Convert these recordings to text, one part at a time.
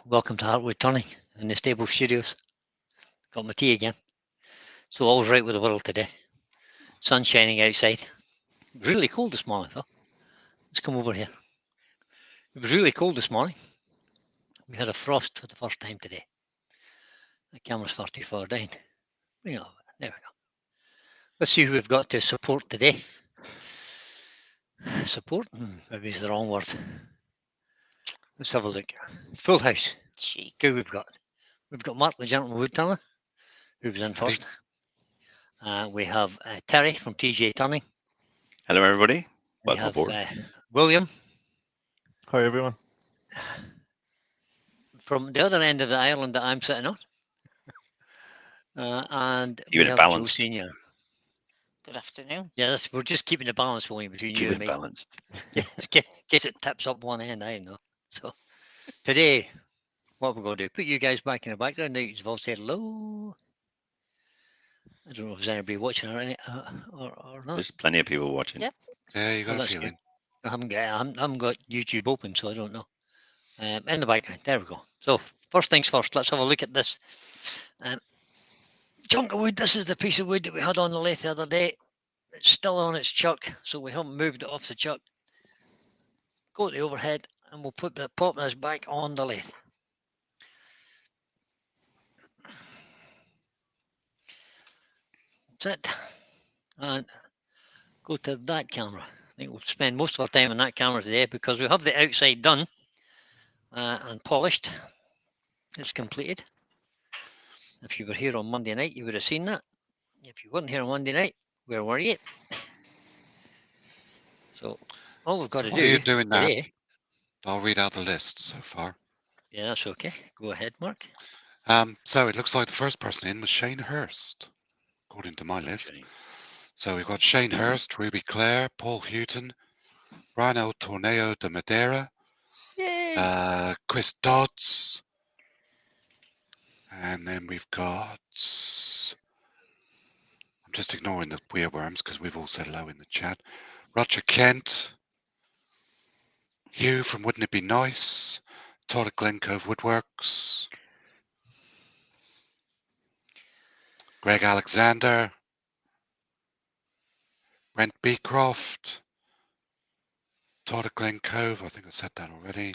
welcome to Heartwood Turning in the Stable Studios. Got my tea again. So all's right with the world today. Sun shining outside. It was really cold this morning, though. Let's come over here. It was really cold this morning. We had a frost for the first time today. The camera's 34 down. There we go. Let's see who we've got to support today. Support? Maybe is the wrong word. Let's have a look. Full house. Who we've got? We've got Mark the Gentleman Woodturner, who was in first. We have Terry from TJ Turning. Hello, everybody. We Welcome have aboard. William Hi, everyone. from the other end of the island that I'm sitting on. And Keeping we it have balanced. Joe Senior. Good afternoon. Yeah, we're just keeping the balance, William, between Keep you it and me. balanced. Yeah, in case it tips up one end, I don't know. So today, what we're going to do, put you guys back in the background. Now you've all said hello. I don't know if there's anybody watching or not. There's plenty of people watching. Yep. Yeah, you got a that's feeling. good. I haven't got YouTube open, so I don't know. In the background, there we go. So first things first, let's have a look at this chunk of wood. This is the piece of wood that we had on the lathe the other day. It's still on its chuck, so we haven't moved it off the chuck. Go to the overhead, and we'll pop this back on the lathe. That's it. And go to that camera. I think we'll spend most of our time on that camera today because we have the outside done and polished. It's completed. If you were here on Monday night, you would have seen that. If you weren't here on Monday night, where were you? So all we've got to do. While you're doing that, today, I'll read out the list so far. yeah, that's okay. Go ahead, Mark. So it looks like the first person in was Shane Hurst, according to my list. Okay. So we've got Shane Hurst, Ruby Clare, Paul Houghton, Brian El Torneo de Madeira, Yay! Chris Dodds, and then we've got. I'm just ignoring the weirworms because we've all said hello in the chat. Roger Kent, Hugh from Wouldn't It Be Nice, Todd at Glen Cove Woodworks, Greg Alexander, Brent Beecroft, Todd at Glen Cove, I think I said that already.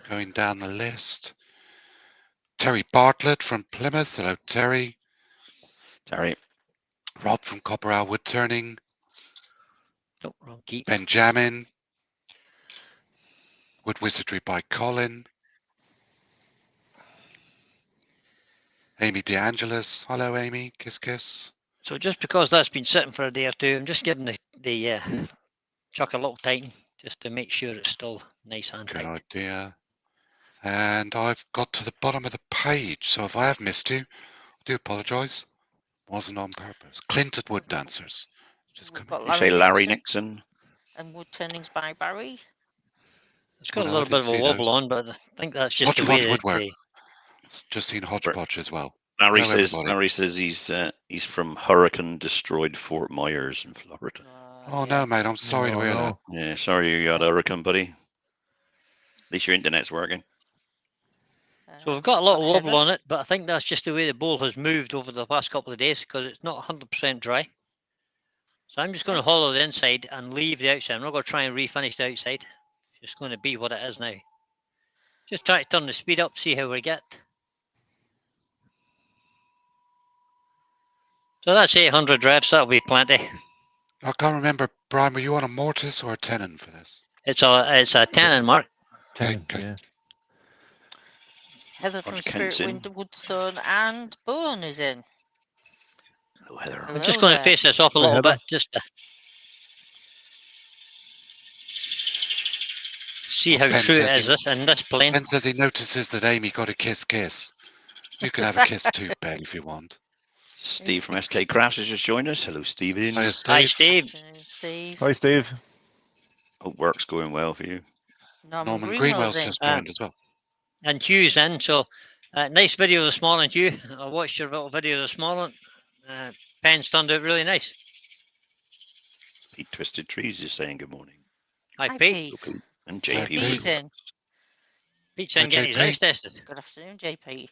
Going down the list, Terry Bartlett from Plymouth, hello Terry. Terry. Rob from Copper Owl Wood Turning, Oh, wrong key. Benjamin, Wood Wizardry by Colin, Amy DeAngelis, hello Amy, kiss kiss. So just because that's been sitting for a day or two, I'm just giving the chuck a little tighten just to make sure it's still nice and Good tight. idea. And I've got to the bottom of the page, so if I have missed you, I do apologise. Wasn't on purpose. Clint at Wood Dancers. Just We've come got You say Larry Nixon Nixon. and Wood Turnings by Barry. It's got Oh, a no, I little bit of didn't a see wobble those. on, but I think that's just the way Hodgepodge that Woodwork. Just seen Hodgepodge as well. Larry Hello, says. everybody. Larry says he's from Hurricane destroyed Fort Myers in Florida. Oh no, mate, I'm sorry to hear that. Yeah, sorry you got a hurricane, buddy. At least your internet's working. So we've got a lot of wobble Heather. on it, but I think that's just the way the bowl has moved over the past couple of days because it's not 100% dry. So I'm just going to hollow the inside and leave the outside. I'm not going to try and refinish the outside. It's just going to be what it is now. Just try to turn the speed up, see how we get. So that's 800 revs, that'll be plenty. I can't remember, Brian, were you on a mortise or a tenon for this? It's a tenon, Mark. Okay, Ten, good. yeah. Heather from Roger Spirit Kent's in. Wind, Woodstone, and Bourne is in. Hello, Heather. I'm just going to face this off a Hi, little Heather. bit, just to see how Ben true it says is in this plane. Ben says he notices that Amy got a kiss kiss. You can have a kiss too, Ben, if you want. Steve from SK Crafts has just joined us. Hello, Stephen. Hiya, Hi, Steve. Steve. Steve. Hi, Steve. Hope work's going well for you. Norman Greenwell's Greenwell's in. just joined as well. And Hugh's in, so nice video this morning, Hugh. I watched your little video this morning. Pens turned out really nice. Pete Twisted Trees is saying good morning. Hi, Hi, Pete. Pete. And Hi, JP. JP's Pete. in. Pete's in Hi, getting his JP. eyes tested. Good afternoon, JP.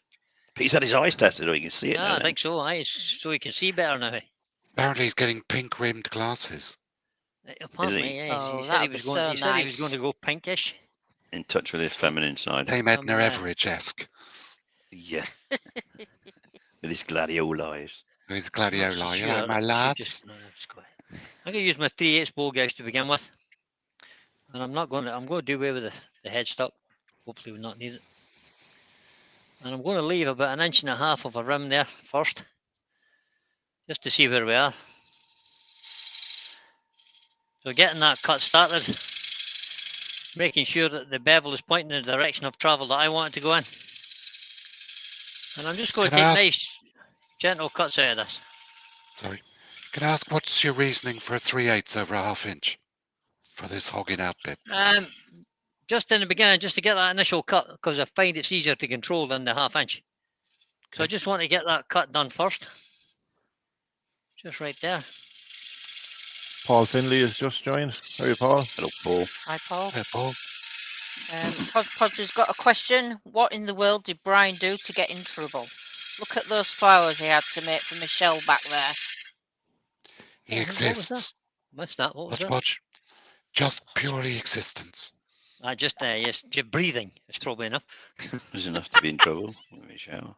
He's had his eyes tested, or you can see it Yeah, now. I then. think so. Aye, so he can see better now. Apparently he's getting pink rimmed glasses. Apparently, he? yeah, Oh, he said he that'd was be going. so He said he was going nice. to go pinkish. In touch with his feminine side. Dame Edna Um, uh, Everidge-esque. Yeah. With his gladiole eyes. With Not gladiola. so Yeah, sure. my I should lads. just. No, it's quiet. I'm going to use my 3/8 bow gouge to begin with, and I'm not going to. I'm going to do away with the headstock. Hopefully, we'll not need it. And I'm going to leave about 1.5 inches of a rim there first, just to see where we are. So getting that cut started, making sure that the bevel is pointing in the direction of travel that I want it to go in. And I'm just going to Can I take ask- nice, gentle cuts out of this. Sorry. Can I ask what's your reasoning for a 3/8 over a 1/2 inch for this hogging out bit? Just in the beginning, just to get that initial cut, because I find it's easier to control than the 1/2 inch. So I Okay. just want to get that cut done first. Just right there. Paul Finley has just joined. How are you, Paul? Hello, Paul. Hi, Paul. Yeah, Paul. Podger's got a question. What in the world did Brian do to get in trouble? Look at those flowers he had to make for Michelle back there. He What was that? exists. What's that? What was Watch, that? watch. Just purely existence. Yes, just breathing. It's probably enough. There's enough to be in trouble. Let me shower.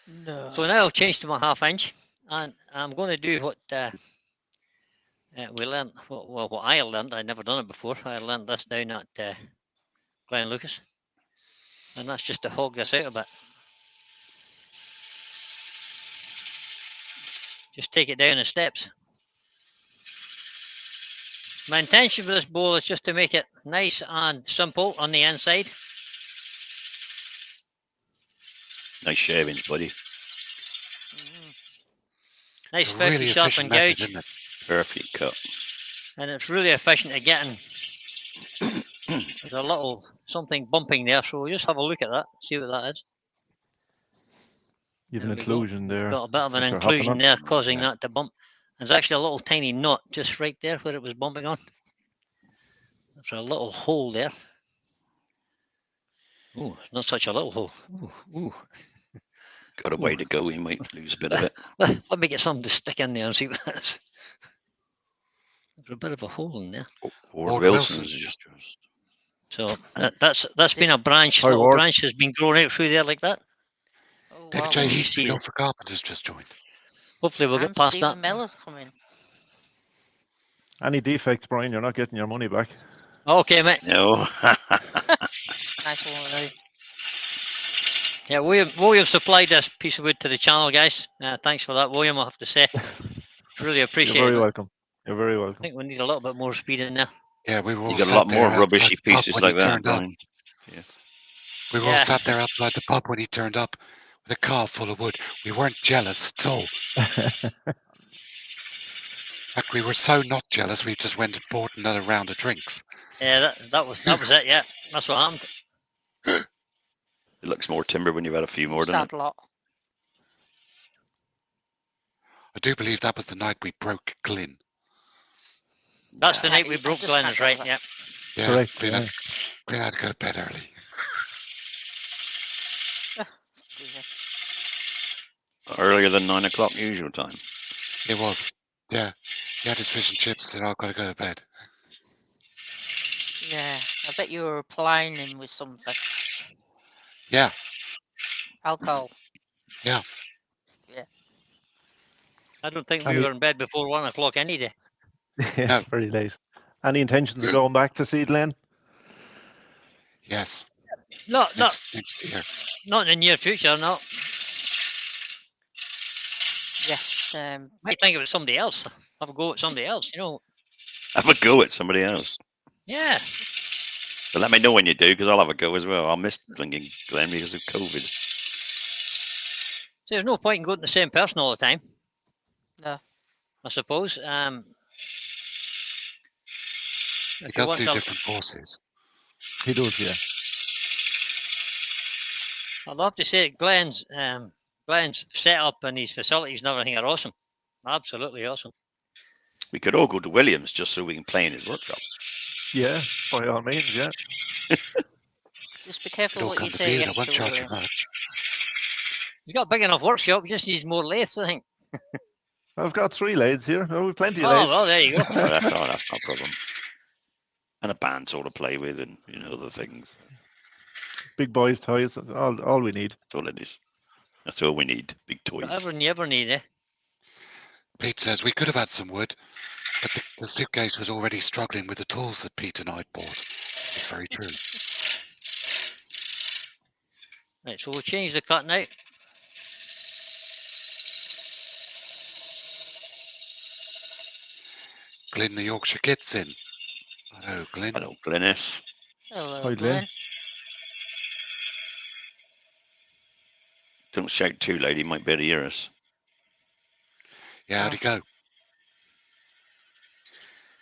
No. So now I'll change to my 1/2 inch, and I'm going to do what we learned. What I learned. I'd never done it before. I learned this down at Glen Lucas, and that's just to hog this out a bit. Just take it down in steps. My intention with this bowl is just to make it nice and simple on the inside. Nice shavings, buddy. Nice, It's a really specially sharpened efficient method, gouge, isn't it? Perfect cut. and it's really efficient at getting. There's a little something bumping there, so we'll just have a look at that, see what that is. You have an There we go. inclusion there. Got a bit of an that you're hopping inclusion on. there, causing Yeah. that to bump. There's actually a little tiny knot just right there where it was bumping on. There's a little hole there. Oh, not such a little hole. Ooh. Got a way to go. You might lose a bit of it. Let me get something to stick in there and see what that is. There's a bit of a hole in there. Ward Lord Wilson's Wilson's just. So that's been a branch. Hi, Little Ward. branch has been grown out through there like that. Oh, David wow. J. you Heath, see the Go it. for Carpenters, just joined. Hopefully we'll And get past Stephen that. Miller's coming. Any defects, Brian, you're not getting your money back. Okay, mate. No. Nice one, Lou. Yeah, William supplied this piece of wood to the channel, guys. Thanks for that, William, I have to say. Really You're appreciate very it. welcome. You're very I welcome. think we need a little bit more speed in there. Yeah, we were all You got a sat lot more there outside rubbishy the pub pieces when like he that, turned up. Brian. We were all sat there outside the pub when he turned up with a car full of wood. We weren't jealous at all. In fact, we were so not jealous, we just went and bought another round of drinks. Yeah, that was it. Yeah, that's what happened. It looks more timber when you've had a few more, doesn't Sad it? lot. I do believe that was the night we broke Glyn. That's the Yeah, night we I broke just Glen's, can't right? remember. Yeah. Yeah, Correct, Glyn, yeah. Glyn had to go to bed early. Earlier than 9 o'clock usual time. It was. Yeah. He had his fish and chips and said, I've got to go to bed. Yeah, I bet you were replying him with something. Yeah. Alcohol. I don't think we Any- were in bed before 1 o'clock any day. Yeah, No. very late. Any intentions of going back to Seed Lane? Yes. Not Next year. in the near future, no. Yes. Might think it was somebody else. Have a go at somebody else, you know. Have a go at somebody else. Yeah. But let me know when you do, because I'll have a go as well. I'll miss blinking Glen because of COVID. So there's no point in going to the same person all the time, No. I suppose. He If you does want do to- different courses. He does, yeah. I'd love to say Glenn's setup and his facilities and everything are awesome. Absolutely awesome. We could all go to Williams just so we can play in his workshop. Yeah, by all means, yeah. Just be It careful all what you comes say, viewed. I yes, won't to charge you William. much. He's got a big enough workshop. He just needs more lathes, I think. I've got 3 lathes here. Oh, we've plenty of Oh, lathes. well, there you go. Oh, that's not a problem. And a bandsaw to play with, and other things. Big boys' toys. All we need. That's all it is. That's all we need. Big toys. Whatever you ever need, eh? Pete says we could have had some wood, but the suitcase was already struggling with the tools that Pete and I bought. It's very true. Right, so we'll change the cut now. Glyn, the Yorkshire Kid's in. Hello, Glyn. Hello, Glennis. Hello, Hi, Glenn. Glenn. Don't shout too loud. He might be able to hear us. Yeah, how'd he go?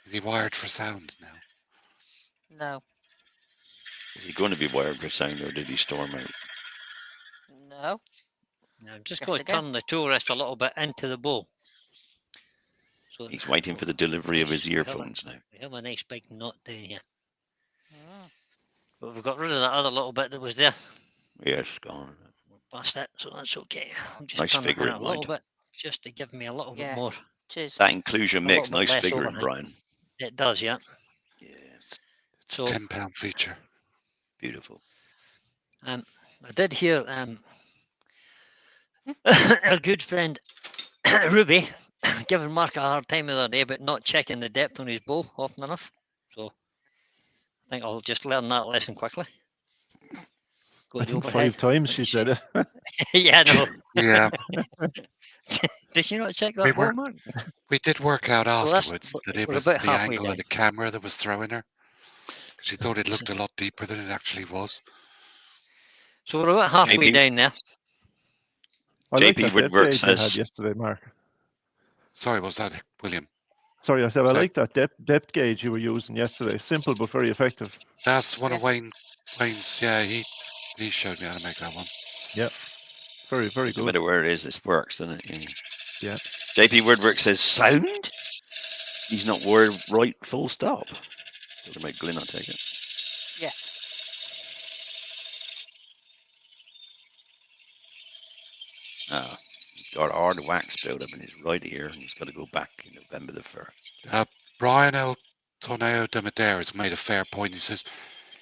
Is he wired for sound now? No, Is he going to be wired for sound, or did he storm out? no. Now, I'm just Guess going to again. turn the tool rest a little bit into the bowl. So He's waiting for the delivery of his we have a- earphones now. We have a nice big knot down here. Mm. But we've got rid of that other little bit that was there. Yes, gone. Past it, so that's okay. I'm just Nice turning it figure in in a little mind. bit, just to give me a little Yeah. bit more. Cheers. That inclusion A mix, little bit nice less figure in, overhang. Brian. It does, yeah. Yeah, It's So- a £10 feature. beautiful. I did hear our good friend Ruby giving Mark a hard time the other day about not checking the depth on his bowl often enough. So I think I'll just learn that lesson quickly. Go I to the think overhead. 5 times she said it. Yeah, no. Yeah, Did you not check We that bowl, were- Mark? we did work out Well, that's- afterwards that we're it was about the halfway angle down. of the camera that was throwing her. She thought it looked a lot deeper than it actually was. So we're about halfway Maybe- down there. I like JP that depth Woodwork gauge you had says- yesterday, Mark. Sorry, what was that, William? Sorry, I said I Sorry. like that depth gauge you were using yesterday. Simple but very effective. That's one of Yeah. Wayne's. Yeah, he showed me how to make that one. Very, very No good. matter where it is, this works, doesn't it? Yeah. JP Woodwork says sound. He's not worried. Right, full stop. Talking about Glyn, I take it. Yes. Ah, he's got hard wax build up in his right ear, and he's got to go back in November the 1st. Brian El Torneo de Madera has made a fair point. He says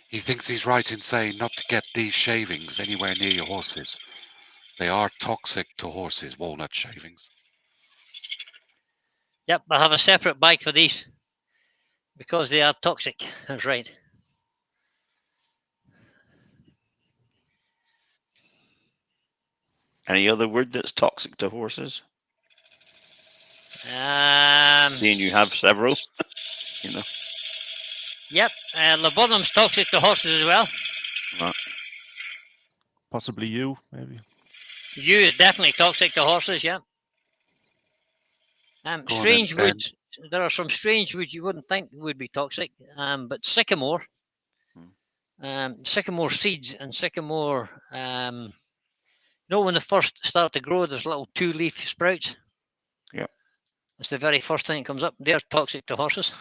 he thinks he's right in saying not to get these shavings anywhere near your horses. They are toxic to horses, walnut shavings. Yep, I have a separate bag for these because they are toxic. That's right. Any other word that's toxic to horses? Um, Seeing you have several, you know. yep, laburnum's toxic to horses as well. Possibly you, maybe. Yew is definitely toxic to horses, yeah. Go on then, Strange Ben. woods. There are some strange woods you wouldn't think would be toxic, but sycamore, sycamore seeds and sycamore, you know, when they first start to grow, there's little 2-leaf sprouts. Yep. It's the very first thing that comes up. They're toxic to horses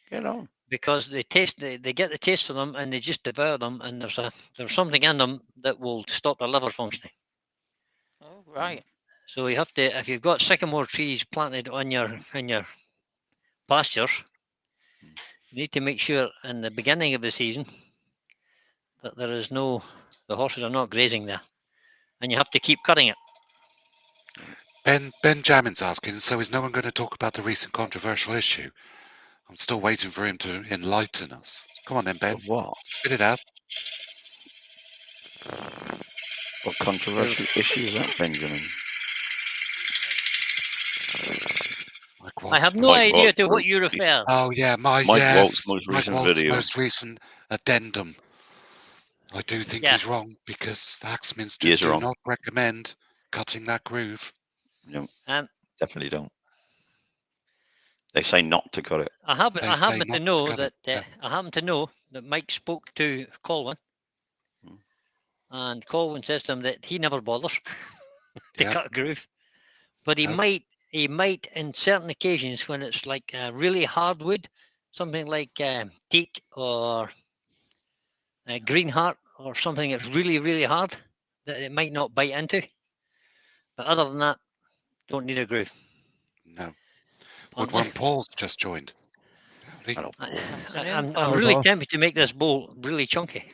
Get on. because they get the taste of them and they just devour them, and there's something in them that will stop their liver functioning. Oh, right. So you have to, if you've got sycamore trees planted on your pastures, you need to make sure in the beginning of the season that the horses are not grazing there, and you have to keep cutting it. Ben Jamin's asking, so is no one going to talk about the recent controversial issue? I'm still waiting for him to enlighten us. Come on then, Ben. Of what? Spit it out. What controversial issue is that, Benjamin? Mike I Walt's have no Mike idea Waltz to what wrote you this. refer. Oh yeah, Mike yes, Waltz's most Mike recent Waltz's video. most recent addendum. I do think Yeah. he's wrong because Axminster He is do wrong. not recommend cutting that groove. No, Um, definitely don't. They say not to cut it. I happen They to say not to know cut that it, yeah. I happen to know that Mike spoke to Colwyn, Hmm. and Colwyn says to him that he never bothers to Yeah. cut a groove, but he No. might in certain occasions when it's like really hardwood, something like teak or greenheart or something that's really, really hard that it might not bite into. But other than that, don't need a groove. No. Apparently. Woodworm Paul's just joined. Howdy. Hello, Paul. Afternoon, I'm Paul. really Paul. tempted to make this bowl really chunky.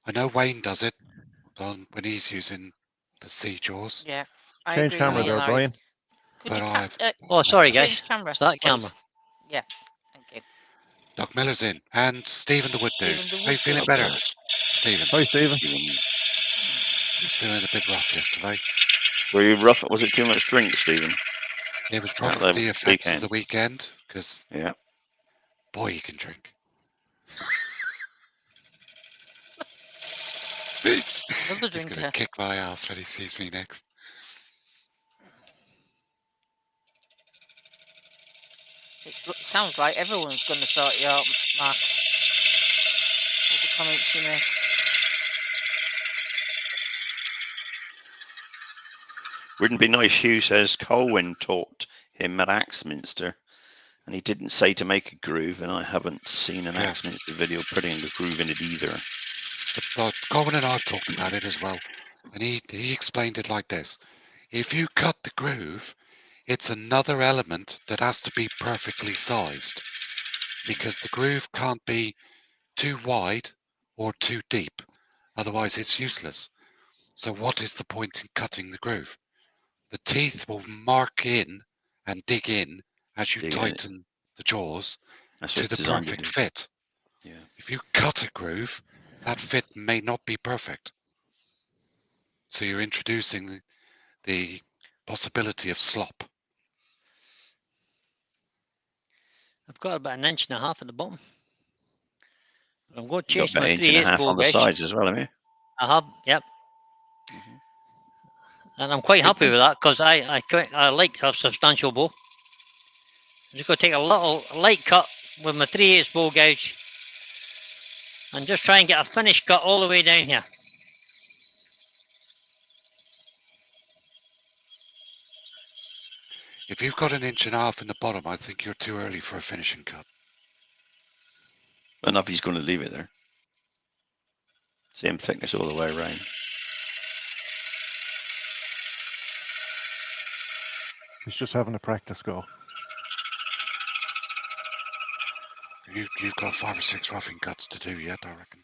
I know Wayne does it when he's using the sea jaws, Yeah, I Change agree with camera you, there, Larry. Brian. Could but you I've Oh, sorry, never done guys. change camera? It's that please? camera. Yeah, thank you. it. Doc Miller's in, and Stephen the Wood Dude. Stephen the Are you Wood feeling Dude. better, Stephen? Hi, Stephen. He was feeling a bit rough yesterday. Were you rough? Was it too much drink, Stephen? It was At probably the the effects of weekend. the weekend, because Yeah. boy, he can drink. Another He's going drinker. to kick my ass when he sees me next. Sounds like everyone's going to sort you out, Mark. With the comments you make. Wouldn't it be nice, Hugh says, Colwyn taught him at Axminster, and he didn't say to make a groove, and I haven't seen an Yeah. Axminster video putting a groove in it either. But Colin and I have talked about it as well, and he explained it like this. If you cut the groove, it's another element that has to be perfectly sized, because the groove can't be too wide or too deep, otherwise it's useless. So what is the point in cutting the groove? The teeth will mark in and dig in as you Dig in it. tighten the jaws That's to what the it's designed to perfect do. fit. Yeah. If you cut a groove, that fit may not be perfect. So you're introducing the possibility of slop. I've got about 1.5 inches at the bottom. I'm going to You got change about my 1.5 inches 3/8 bowl on the gauge. sides as well, have you? I have, yep. Mhm. And I'm quite Good happy then. with that because I like to have substantial bow. I'm just going to take a little light cut with my 3/8 bowl gouge and just try and get a finished cut all the way down here. If you've got 1.5 inches in the bottom, I think you're too early for a finishing cut. Enough he's going to leave it there. Same thickness all the way around. He's just having a practice go. You've got 5 or 6 roughing cuts to do yet, I reckon.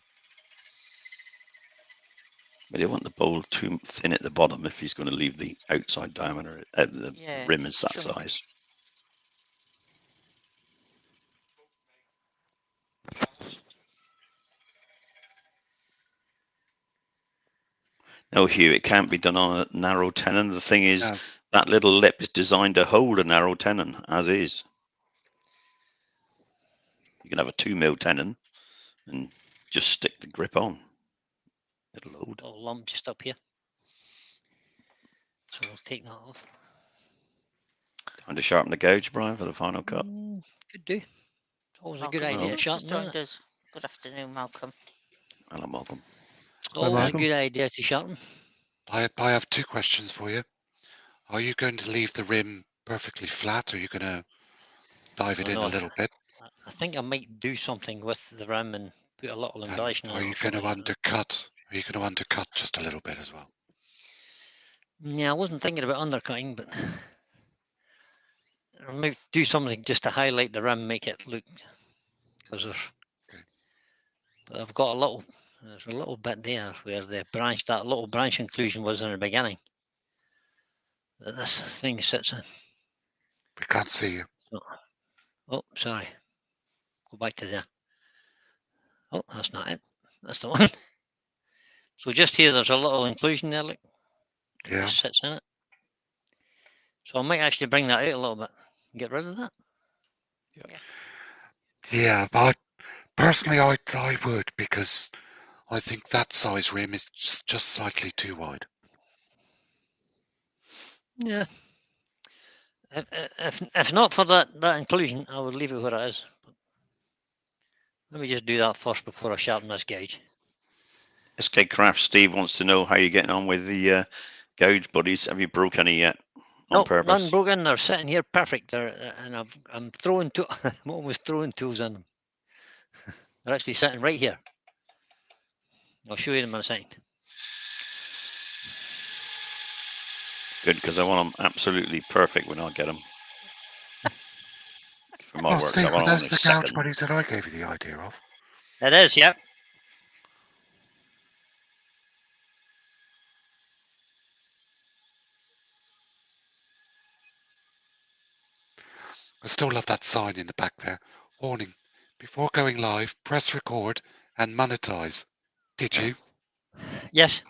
But you want the bowl too thin at the bottom if he's going to leave the outside diameter, the Yeah, rim is that chunk. size. No, Hugh, it can't be done on a narrow tenon. The thing is, No. that little lip is designed to hold a narrow tenon, as is. You can have a 2mm tenon and just stick the grip on. It'll load. Little lump just up here. So we'll take that off. Time to sharpen the gouge, Brian, for the final cut. Could do. It's always a good Malcolm idea to Lewis has sharpen, joined isn't it? us. Good afternoon, Malcolm. Hello, Malcolm. Always a Malcolm. good idea to sharpen. I have 2 questions for you. Are you going to leave the rim perfectly flat, or are you going to dive it Oh, in no, a little bit? I think I might do something with the rim and put a little And embellishment are on you it. going to undercut? Are you going to undercut just a little bit as well? Yeah, I wasn't thinking about undercutting, but I might do something just to highlight the rim, make it look. Because Okay. but I've got there's a little bit there where the branch, that little branch inclusion was in the beginning. That this thing sits in. We can't see you. Oh, sorry. Go back to there. Oh, that's not it. That's the one. So just here, there's a little inclusion there, look. Yeah. This sits in it. So I might actually bring that out a little bit and get rid of that. Yeah, but personally, I would, because I think that size rim is just slightly too wide. Yeah. If not for that inclusion, I would leave it where it is. But let me just do that first before I sharpen this gauge. SK Craft Steve wants to know how you're getting on with the gouge buddies. Have you broke any yet? On Nope, none purpose? broken. They're sitting here perfect. And I'm throwing I'm almost throwing tools in them. They're actually sitting right here. I'll show you them in a second. Good, because I want them absolutely perfect when I get them. For my Oh, work, Steve, I want them that's in the a couch second. buddies that I gave you the idea of. It is, yep. I still love that sign in the back there. Warning, before going live, press record and monetize. Did you? Yes.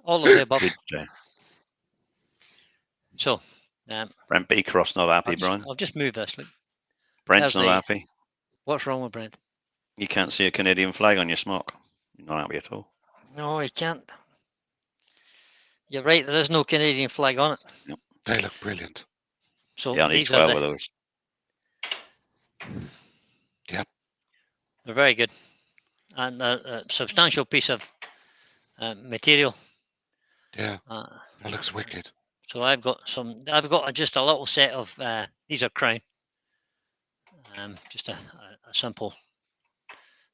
All of the above. Good. So, Brent Beecroft's not happy, Brian. I'll just move this. Look. Brent's there's not the- happy. What's wrong with Brent? You can't see a Canadian flag on your smock. You're not happy at all. No, he can't. You're right. There is no Canadian flag on it. They look brilliant. So Yeah, I need these are 12 of the, those. they're very good, and a substantial piece of material. Yeah, Uh, that looks wicked. So I've got just a little set of these are crown. Just a simple.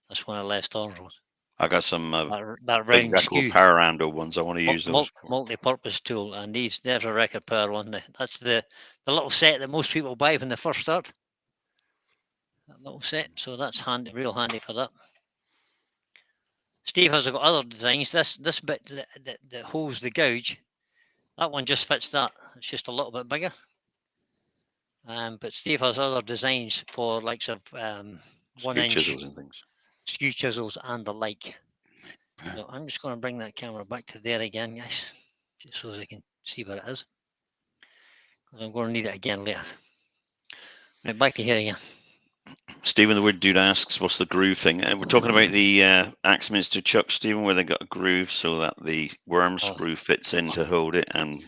That's one of Les Thorne's ones. I got some That big round record skew. power handle ones. I want to use those. For. Multi-purpose tool, and there's a record power one. That's the little set that most people buy when they first start. That little set, so that's handy, real handy for that. Steve has got other designs. This bit that holds the gouge, that one just fits that. It's just a little bit bigger. But Steve has other designs for likes of 1-inch chisels and things. skew chisels and the like. So I'm just going to bring that camera back to there again, guys, just so they can see what it is. I'm going to need it again later. Right, back to here again. Stephen the Wood Dude asks, what's the groove thing? We're talking about the Axminster chuck, Stephen, where they got a groove so that the worm screw fits in to hold it, and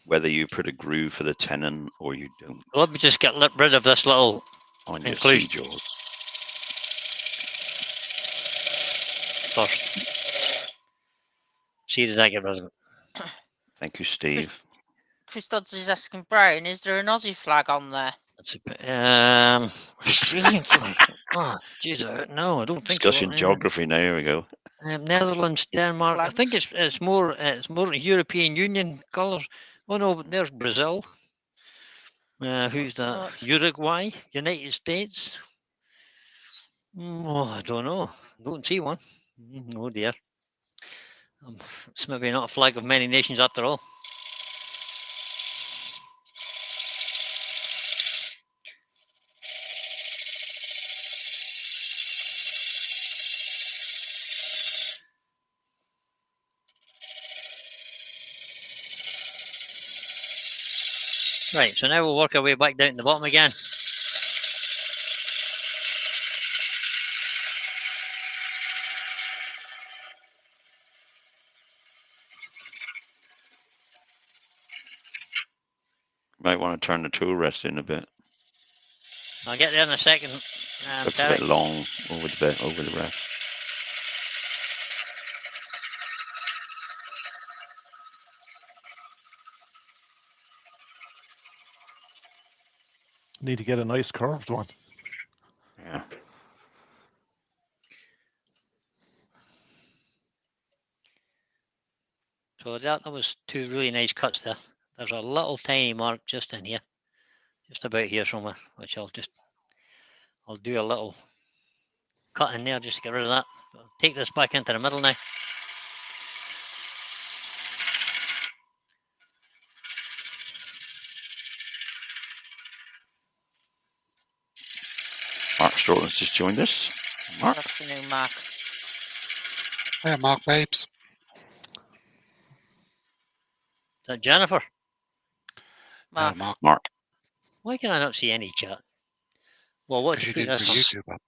whether you put a groove for the tenon or you don't. Let me just get rid of this little On your inclusion sea jaws. first. See, did I get rid of it? Thank you, Steve. Chris Dodds is asking Brian, is there an Aussie flag on there? That's a Australian flag. Oh, jeez, no, I don't think Discussing so. geography now. Here we go. Netherlands, Denmark. I think Flags? it's more European Union colours. Oh no, but there's Brazil. Who's that? Much. Uruguay, United States. Oh, I don't know. Don't see one. Oh dear. It's maybe not a flag of many nations after all. Right, so now we'll work our way back down to the bottom again. Might want to turn the tool rest in a bit. I'll get there in a second. Looks a bit long over the rest. Need to get a nice curved one. Yeah. So that was two really nice cuts there. There's a little tiny mark just in here, just about here somewhere, which I'll do a little cut in there just to get rid of that. I'll take this back into the middle now. Mark Stroughton's just joined us. Mark. Good afternoon, Mark. Hey, Mark, babes. Is that Jennifer? Mark. Mark, Mark. Why can I not see any chat? Well, what because did you you put didn't bring this? YouTube up.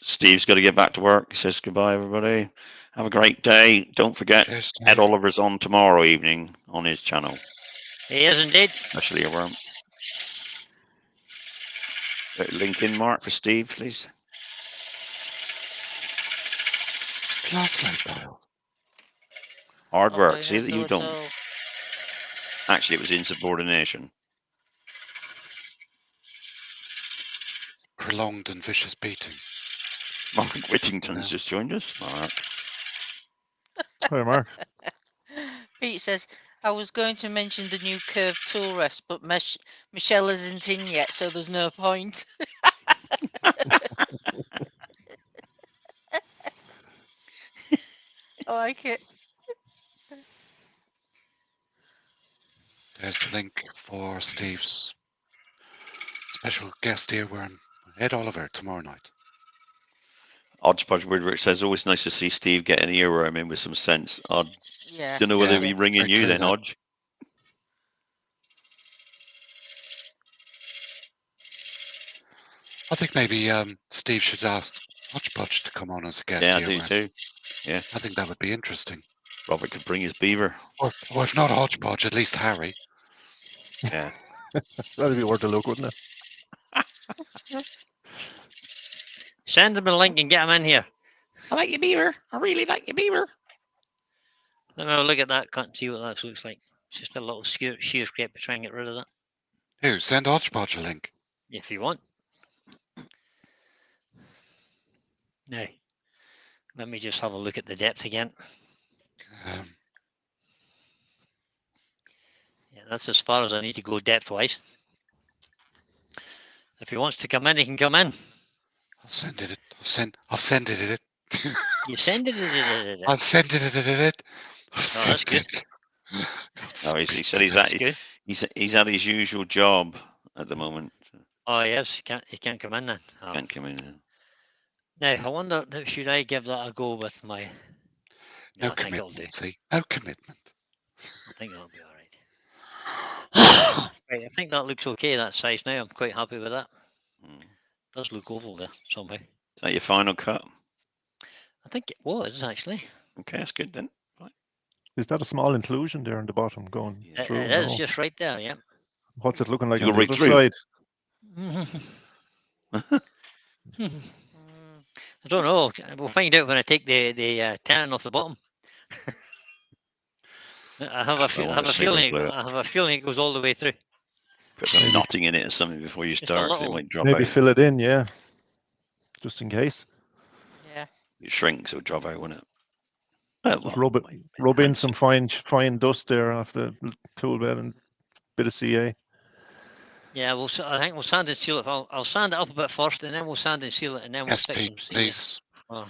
Steve's got to get back to work. He says goodbye, everybody. Have a great day. Don't forget, Cheers, Ed Steve. Oliver's on tomorrow evening on his channel. He is indeed. Especially a worm. Link in, Mark, for Steve, please. Flashlight dial. Hard Not work. doing See us that you at don't. all. Actually, it was insubordination. Prolonged and vicious beating. Mark Whittington's Yeah. just joined us. Mark. Hi, Mark. Pete says, I was going to mention the new curved tool rest, but Michelle isn't in yet, so there's no point. I like it. There's the link for Steve's special guest here. We're in Ed Oliver tomorrow night. Hodgepodge Woodward says, always nice to see Steve get an earworm in with some sense. I Yeah. don't know whether Yeah. he'll be ringing Very you true then, that. Hodge. I think maybe Steve should ask Hodgepodge to come on as a guest Yeah, I here. do Where too. Yeah, I think that would be interesting. Robert could bring his beaver. Or if not Hodgepodge, at least Harry. Yeah. That'd be worth a look, wouldn't it? Send him a link and get him in here. I like your beaver. I really like your beaver. Let me have a look at that cut and see what that looks like. It's just a little shear scrape to try and get rid of that, Who? Send Hodgepodge a link. if you want. Now, let me just have a look at the depth again. Yeah, that's as far as I need to go depth-wise. If he wants to come in, he can come in. I'll send it. I've sent it. You send it. I'll send it. I'll that's send good. it. Oh, he said he's That's at good. he's at his usual job at the moment. Oh yes, he can't come in then. Oh. Can't come in. Now I wonder, should I give that a go with my? No I think it'll do. commitment. See, no commitment. I think that'll be all right. Right, I think that looks okay. That size now. I'm quite happy with that. Does look oval there somehow. Is that your final cut? I think it was actually. Okay, that's good then. Is that a small inclusion there in the bottom going Yeah. through? It is No. just right there. Yeah. What's it looking like You on go the right other through? side? I don't know. We'll find out when I take the tannin off the bottom. I have a want to see where it blew up. I have a feeling it goes all the way through. Put some Maybe. knotting in it or something before you Just a start, 'cause it little. might drop Maybe out. fill it in, yeah, just in case. Yeah. It shrinks, it'll drop out, won't it? Oh, Just well, rub in some fine dust there off the tool bed and bit of CA. Yeah, I think we'll sand and seal it. I'll sand it up a bit first, and then we'll sand and seal it, and then we'll Yes, fix Pete, some CA. please. Oh.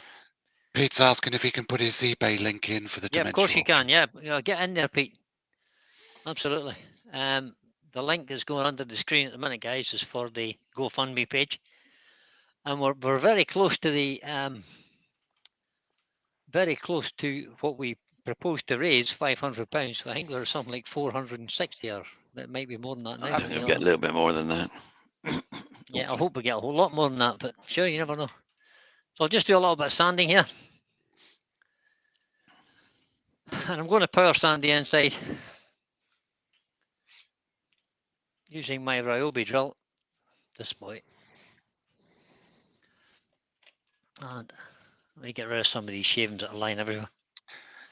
Pete's asking if he can put his eBay link in for the Yeah, dimensional. of course you can. Yeah, get in there, Pete. Absolutely. The link is going under the screen at the minute, guys, is for the GoFundMe page, and we're very close to the what we proposed to raise, £500. I think there's something like 460, or it might be more than that now. I think we'll get a little bit more than that. Yeah, I hope we get a whole lot more than that, but sure, you never know. So I'll just do a little bit of sanding here. And I'm going to power sand the inside using my Ryobi drill, this boy. And let me get rid of some of these shavings that are lying everywhere.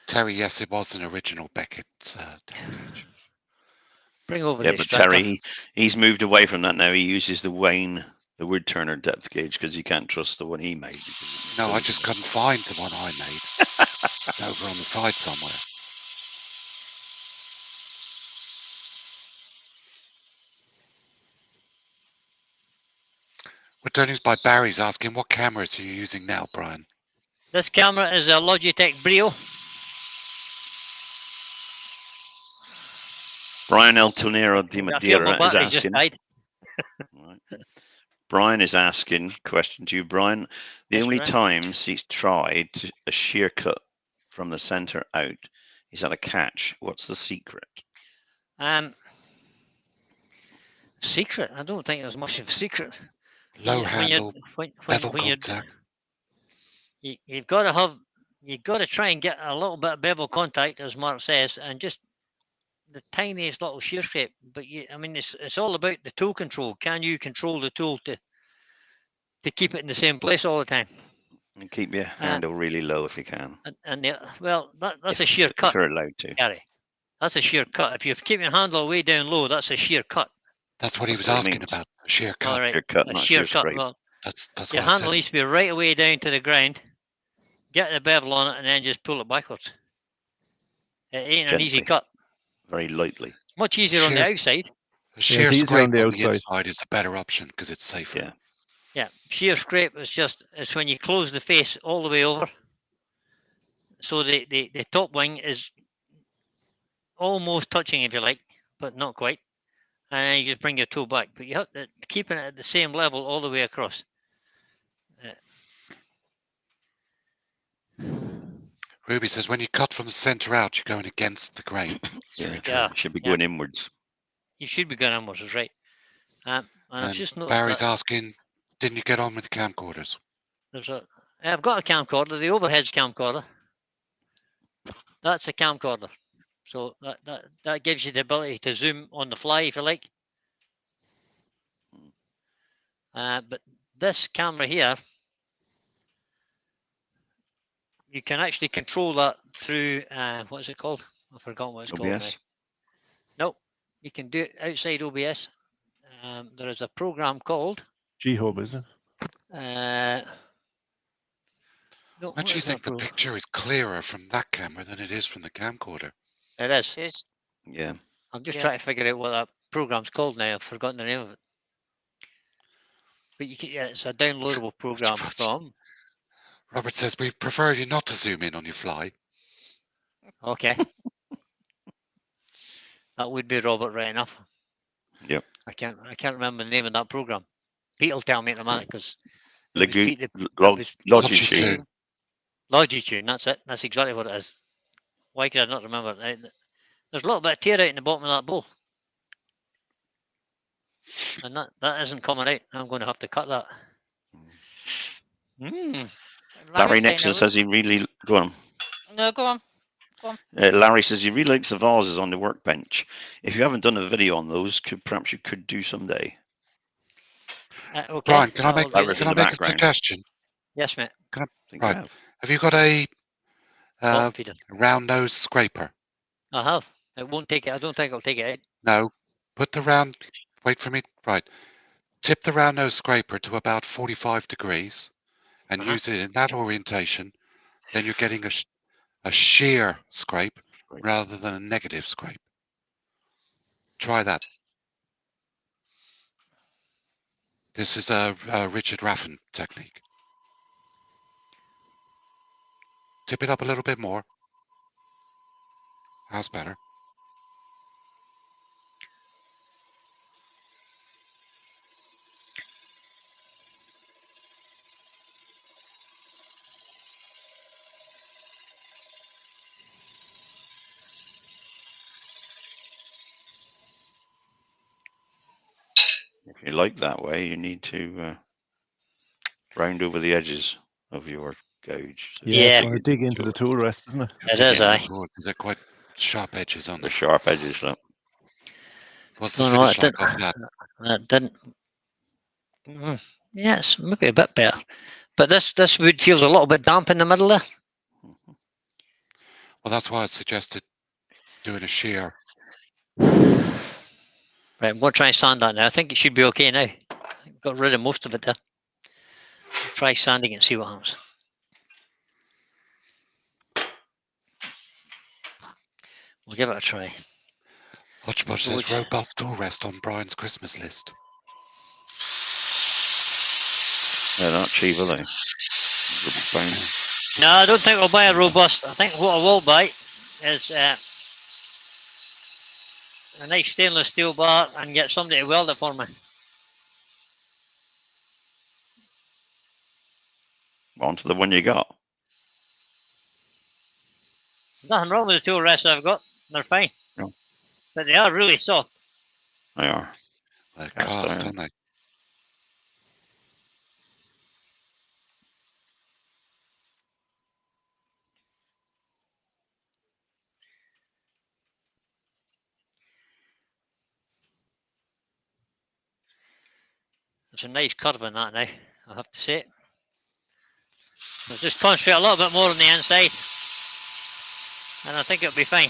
Terry, yes, it was an original Beckett gauge. Bring over Yeah, the but extractor. Terry, he's moved away from that now. He uses the Wayne, the wood turner depth gauge, because you can't trust the one he made. No, I just couldn't find the one I made. It's over on the side somewhere. We're turning by Barry's asking, what cameras are you using now, Brian? This camera is a Logitech Brio. Brian El Tonero de I feel my Madeira is battery just asking. died. Right. Brian is asking, question to you, Brian. The Yes, only Brian. times he's tried a shear cut from the center out, he's had a catch. What's the secret? Secret? I don't think there's much of a secret. Low When handle, bevel contact. you've got to try and get a little bit of bevel contact, as Mark says, and just the tiniest little shear scrape. But I mean, it's all about the tool control. Can you control the tool to keep it in the same place all the time? And keep your handle really low if you can. Well, that's a shear If cut, you're allowed to. Gary. That's a shear cut. If you keep your handle way down low, that's a shear cut. That's what he was That's what he asking means. about. A shear cut. All right, Shear cut, a not shear shear cut. scrape. Well, That's your what I handle said. needs to be right away down to the ground. Get the bevel on it, and then just pull it backwards. It ain't an easy Gently. cut. Very lightly. Much easier on the Shears- outside. A shear it's easier scrape on the on outside. inside is a better option because it's safer. Yeah. Yeah, shear scrape is just it's when you close the face all the way over. So the top wing is almost touching, if you like, but not quite. And then you just bring your toe back. But you have to keeping it at the same level all the way across. Ruby says when you cut from the centre out, you're going against the grain. It's Yeah. very true. Yeah, It should be yeah. going inwards. You should be going inwards, is right. And I've And just noticed Barry's that asking, didn't you get on with the camcorders? there's a. I've got a camcorder, the overhead's camcorder. That's a camcorder. So that gives you the ability to zoom on the fly, if you like. But this camera here, you can actually control that through, what is it called? I've forgotten what it's called now. OBS. Nope, you can do it outside OBS. There is a program called. G-Hub, is it? No, I actually think the program? picture is clearer from that camera than it is from the camcorder. It is. Cheers. Yeah. I'm just Yeah. trying to figure out what that program's called now. I've forgotten the name of it. But you can, yeah, it's a downloadable program much. from. Robert says, we prefer you not to zoom in on your fly. Okay. That would be Robert, right enough. Yep. I can't remember the name of that program. Pete will tell me in a minute because Logitune. Logitune. Logitune. That's it. That's exactly what it is. Why could I not remember it? There's a little bit of tear out in the bottom of that bowl, and that isn't coming out. I'm going to have to cut that. Larry Larry's saying Nixon no. says he really go on. No, go on. Larry says he really likes the vases on the workbench. If you haven't done a video on those, perhaps you could do someday. Okay. Brian, can I I'll make, do Larry's that. in can I the make a background. suggestion? Yes, mate. I think Right. I have. Have you got a Bottom feeder. round nose scraper? I have. It won't take it. I don't think it'll take it out. No. Put the round, wait for me, right. Tip the round nose scraper to about 45 degrees and use it in that orientation. Then you're getting a shear scrape rather than a negative scrape. Try that. This is a Richard Raffin technique. Tip it up a little bit more. That's better. If you like that way, you need to round over the edges of your gouge. So Yeah. It's going to dig into the tool rest, isn't it? It is, aye. Because they're quite sharp edges on the them. sharp edges. Look. What's the No, finish it like didn't. off that? That didn't. Yes, maybe a bit better. But this wood feels a little bit damp in the middle there. Well, that's why I suggested doing a shear. Right, I'm going to try and sand that now. I think it should be okay now. I got rid of most of it there. I'll try sanding it and see what happens. We'll give it a try. Hodgepodge So says robust tool rest on Brian's Christmas list. They're not cheap, are they? Rubber band. No, I don't think I'll buy a robust. I think what I will buy is a nice stainless steel bar and get somebody to weld it for me. Onto the one you got. Nothing wrong with the tool rests I've got. They're fine. No. But they are really soft. They are. They're Cast cast, iron. aren't they? There's a nice curve in that now, I have to say. I'll just concentrate a little bit more on the inside. And I think it'll be fine.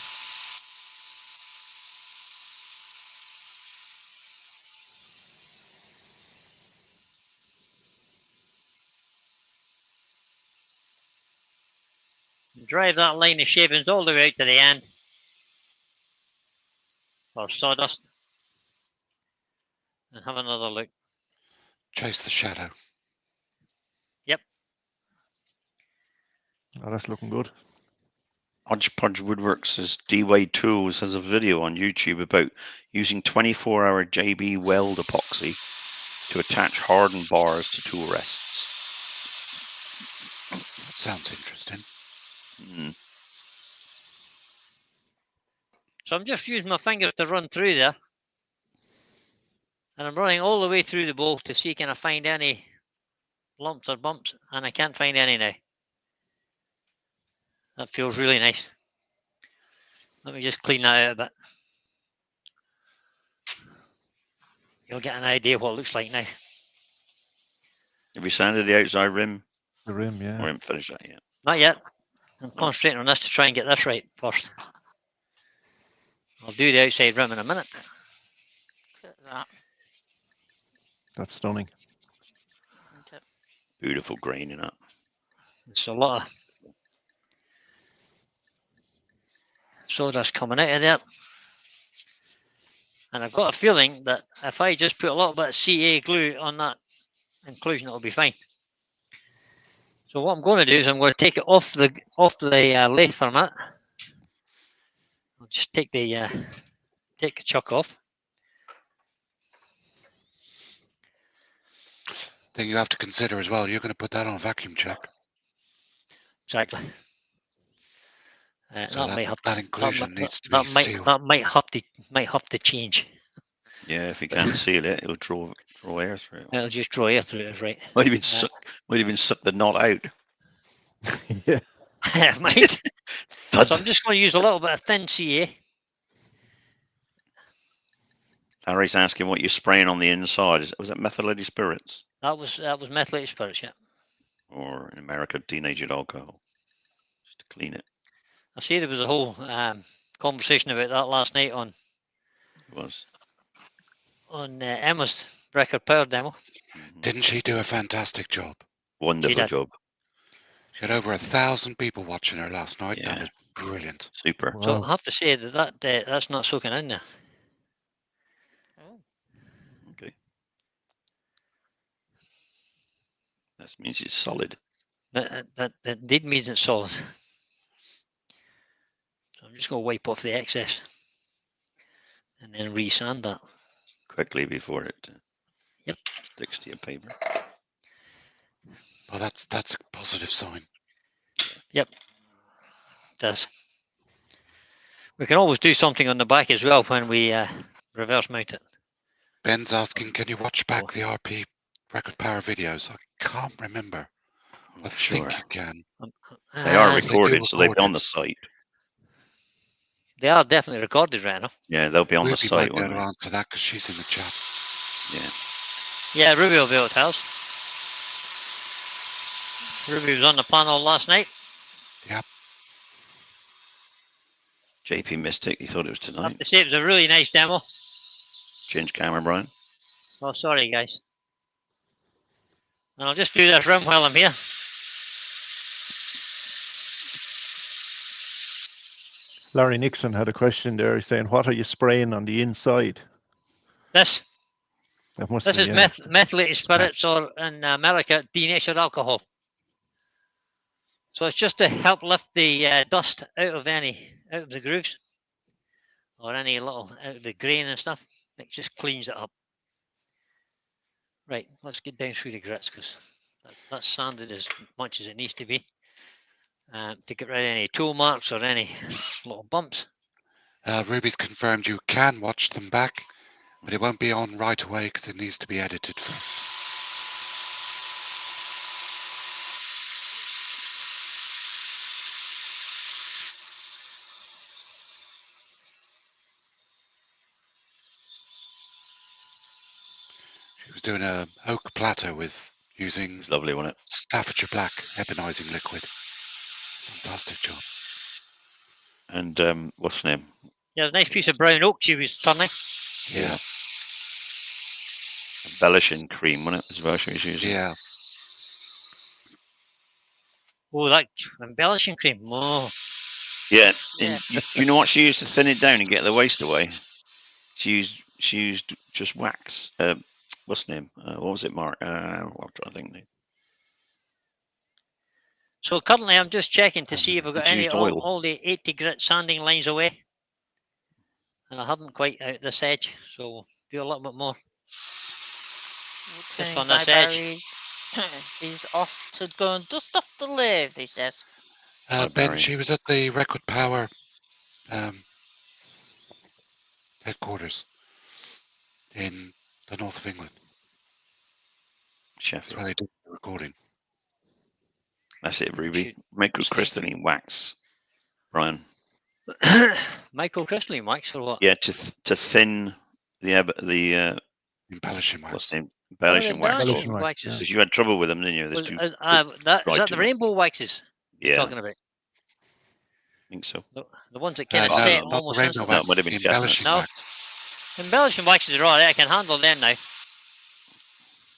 Drive that line of shavings all the way out to the end. or sawdust and have another look. Chase the shadow. Oh, that's looking good. Hodgepodge Woodworks' D-Wade Tools has a video on YouTube about using 24-hour JB weld epoxy to attach hardened bars to tool rests. That sounds interesting. So I'm just using my fingers to run through there. And I'm running all the way through the bowl to see can I find any lumps or bumps, and I can't find any now. That feels really nice. Let me just clean that out a bit. You'll get an idea what it looks like now. Have you sanded the outside rim? The rim, yeah. We haven't finished that yet. Not yet. I'm concentrating on this to try and get this right first. I'll do the outside rim in a minute. Look at that. That's stunning. Isn't it? Beautiful grain in it. It's a lot of sawdust coming out of there. And I've got a feeling that if I just put a little bit of CA glue on that inclusion, it'll be fine. So what I'm going to do is I'm going to take it off the lathe for a minute. I'll just take the chuck off. Thing you have to consider as well, you're going to put that on a vacuum check. Exactly. So that inclusion needs to be that sealed. might have to change. Yeah, if you can't seal it, it'll draw air through it. It'll just draw air through it, right? Might even suck the knot out. Yeah. It might. Thud. So I'm just going to use a little bit of thin CA. Harry's asking what you're spraying on the inside. Was it methylated spirits? That was methylated spirits, yeah. Or in America, denatured alcohol. Just to clean it. I see there was a whole conversation about that last night on It was. Emma's record power demo. Didn't she do a fantastic job? Wonderful did. job. She had over 1,000 people watching her last night. Yeah. That was brilliant. Super. So Wow. I have to say that's not soaking in there. Oh, Okay. That means it's solid. That indeed means it's solid. So I'm just going to wipe off the excess and then re-sand that. Quickly before it Yep. sticks to your paper. Well, that's a positive sign. It does. We can always do something on the back as well when we reverse mount it. Ben's asking, can you watch back the RP record power videos? I can't remember. I Sure. think you can. They are Uh, recorded, so they'll be on recorded. the site. They are definitely recorded right now. Yeah, they'll be on the Ruby site. might be Won't able they? to answer that because she's in the chat. Yeah. Yeah, Ruby will be able to tell us. Ruby was on the panel last night. JP Mystic, he thought it was I have tonight. to say it was a really nice demo. Change camera, Brian. Oh, sorry, guys. And I'll just do this rim while I'm here. Larry Nixon had a question there. He's saying, what are you spraying on the inside? This That must is be, yeah. methylated spirits, or in America, denatured alcohol. So it's just to help lift the dust out of the grooves, or any little out of the grain and stuff. It just cleans it up. Right, let's get down through the grits because that's sanded as much as it needs to be to get rid of any tool marks or any little bumps. Ruby's confirmed you can watch them back, but it won't be on right away because it needs to be edited first. She was doing a oak platter with using It's lovely, wasn't it? Staffordshire Black ebonizing liquid. Fantastic job. And what's the name? Yeah, a nice piece of brown oak she was turning. Yeah. Embellishing cream, wasn't it? As well, she was using. Yeah. Oh, that embellishing cream. Oh, Yeah. Yeah. And you know what she used to thin it down and get the waste away? She used just wax. What's the name? What was it, Mark? I'm trying to think now. So currently, I'm just checking to see if I've got She any used oil. all the 80 grit sanding lines away, and I haven't quite out this edge, so we'll do a little bit more. Turning on this by edge. He's off to go and dust off the lathe, he says. Oh, Ben, Barry. she was at the Record Power headquarters in the north of England. That's Sheffield. where they did the recording. That's it, Ruby. Shoot. Microcrystalline wax, Brian. Microcrystalline wax or what? Yeah, to thin the Embellishing wax. what's the name? Oh, the Embellishing wax. embellishing wax, waxes. yeah. Because you had trouble with them, didn't you? There's Was, two. is dry that too the much. rainbow waxes you're Yeah, talking about? I think so. The ones that kind of no, set no, Not the almost rainbow instantly. wax, might have the been chestnut. embellishing No. wax. Embellishing waxes are alright, I can handle them now.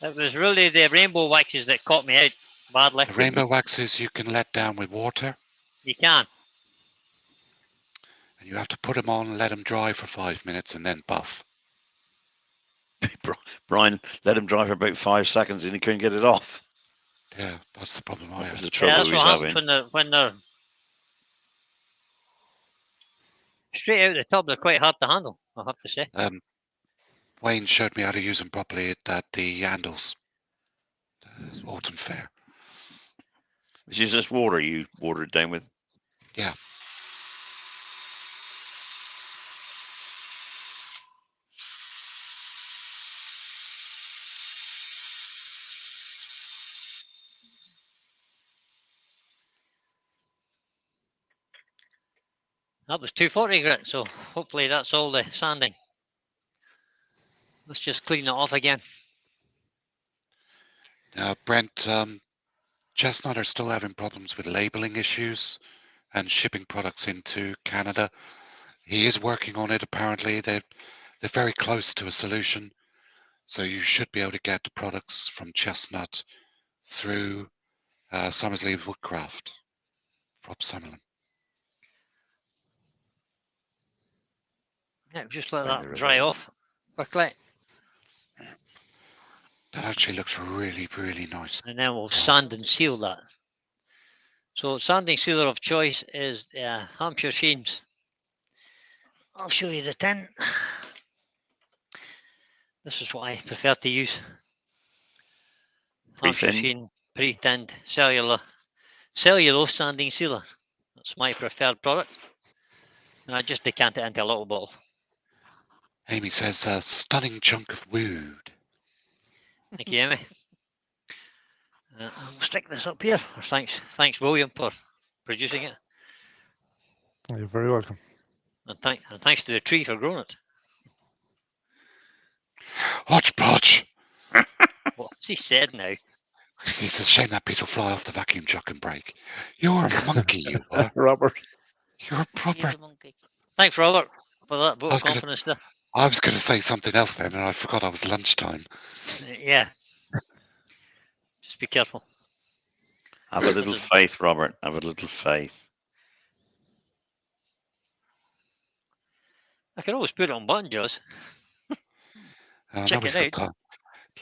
It was really the rainbow waxes that caught me out badly. The rainbow waxes you can let down with water, You can. and you have to put them on and let them dry for 5 minutes and then buff. Brian let him dry for about 5 seconds and he couldn't get it off. Yeah, that's the problem I That was had. the trouble that's he what was happens having. when they're straight out the tub. They're quite hard to handle, I have to say. Wayne showed me how to use them properly at the Andals autumn fair. It's just water you water it down with. Yeah. That was 240 grit, so hopefully that's all the sanding. Let's just clean it off again. Now, Brent, Chestnut are still having problems with labeling issues and shipping products into Canada. He is working on it, apparently. They're very close to a solution. So you should be able to get products from Chestnut through Summersley Woodcraft, Rob Summerlin. Yeah, just let Right, that there, dry right. off quickly, That actually looks really, really nice. and then we'll sand and seal that. So sanding sealer of choice is Hampshire Sheens. I'll show you the tin. This is what I prefer to use. Hampshire Pre-thin. Sheen pre-thinned cellulose sanding sealer. That's my preferred product. And I just decant it into a little bottle. Amy says, a stunning chunk of wood. Thank you, Amy. I'll stick this up here. Thanks, William, for producing it. You're very welcome. And thanks to the tree for growing it. Hodgepodge! What's he said now? It's a shame that piece will fly off the vacuum truck and break. You're a monkey, you are. Robert. You're a proper... He's a monkey. Thanks, Robert, for that vote I of was gonna- confidence there. I was going to say something else then, and I forgot I was lunchtime. Yeah. Just be careful. Have a little faith, Robert. Have a little faith. I can always put it on button jaws. Check Nobody's it got time.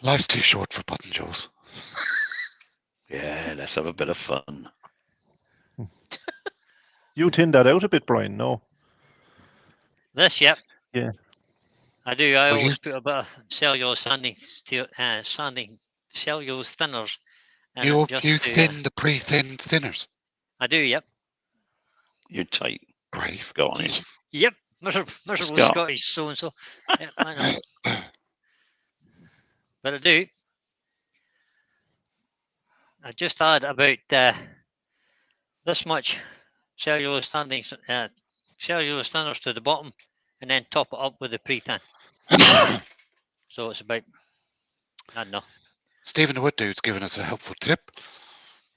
Life's too short for button jaws. Yeah, let's have a bit of fun. You thinned that out a bit, Brian. No. This, yep. Yeah. I do. I Well, always put a bit of cellulose sanding cellulose thinners. in You it just to, thin the pre-thinned thinners. I do, yep. You're tight. Brave. Go on. Ian. Yep. Miserable Scott. Scottish so and so. Yep, I know. But I do. I just add about this much cellulose thinners to the bottom, and then top it up with the pre-thin. So it's about, I don't know. Stephen the Wood Dude's given us a helpful tip.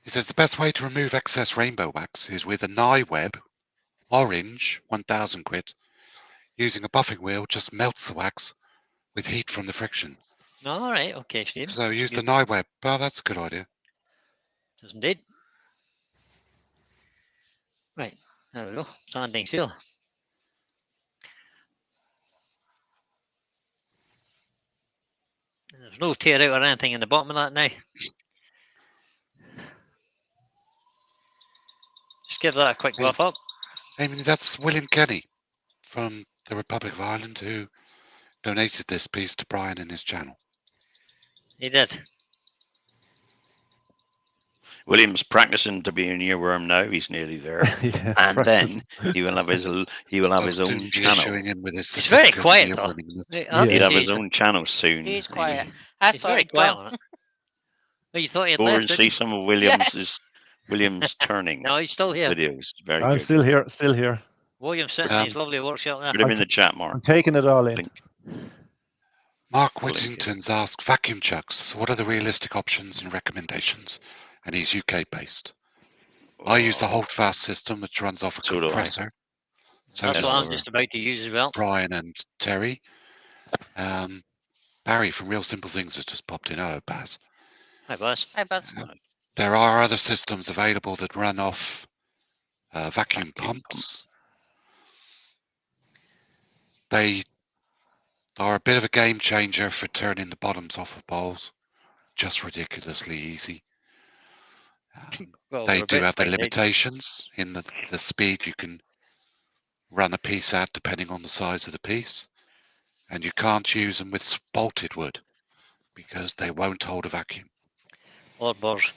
He says the best way to remove excess rainbow wax is with a nye web, orange, 1000 quid. Using a buffing wheel just melts the wax with heat from the friction. All right, okay, Steve. So use the nye web. Oh, that's a good idea. Does indeed. Right, there we go. Sanding seal. There's no tear out or anything in the bottom of that now. Just give that a quick Hey. buff up. I mean, that's William Kenny from the Republic of Ireland who donated this piece to Brian in his channel. He did. William's practicing to be an earworm now. He's nearly there, Yeah, and practicing. then he will have his own channel. Issuing him with his He's very certificate of quiet, though. earworming list. I have He'll to have say, his own channel soon. He's He quiet. was- I he's thought very he'd quiet gone. on it. Oh, you thought he had Go left, and did see you? some of William's turning No, he's still here. videos. Very I'm good. still here. Still here. William's sitting in his lovely workshop there. Put him in the chat, Mark. I'm taking it all in. Link. Mark Link it. Whittington's asked vacuum chucks. So what are the realistic options and recommendations? And he's UK based. I use the Holdfast system, which runs off a So do I. compressor. So That's what does I'm just about to use as well. Brian and Terry. Barry from Real Simple Things has just popped in. Hello, Baz. Hi, boss. Hi, Buzz. There are other systems available that run off vacuum pumps. They are a bit of a game changer for turning the bottoms off of bowls. Just ridiculously easy. Well, They we're do about have to their find out. limitations in the speed you can run a piece at depending on the size of the piece. And you can't use them with bolted wood because they won't hold a vacuum. Odd bars.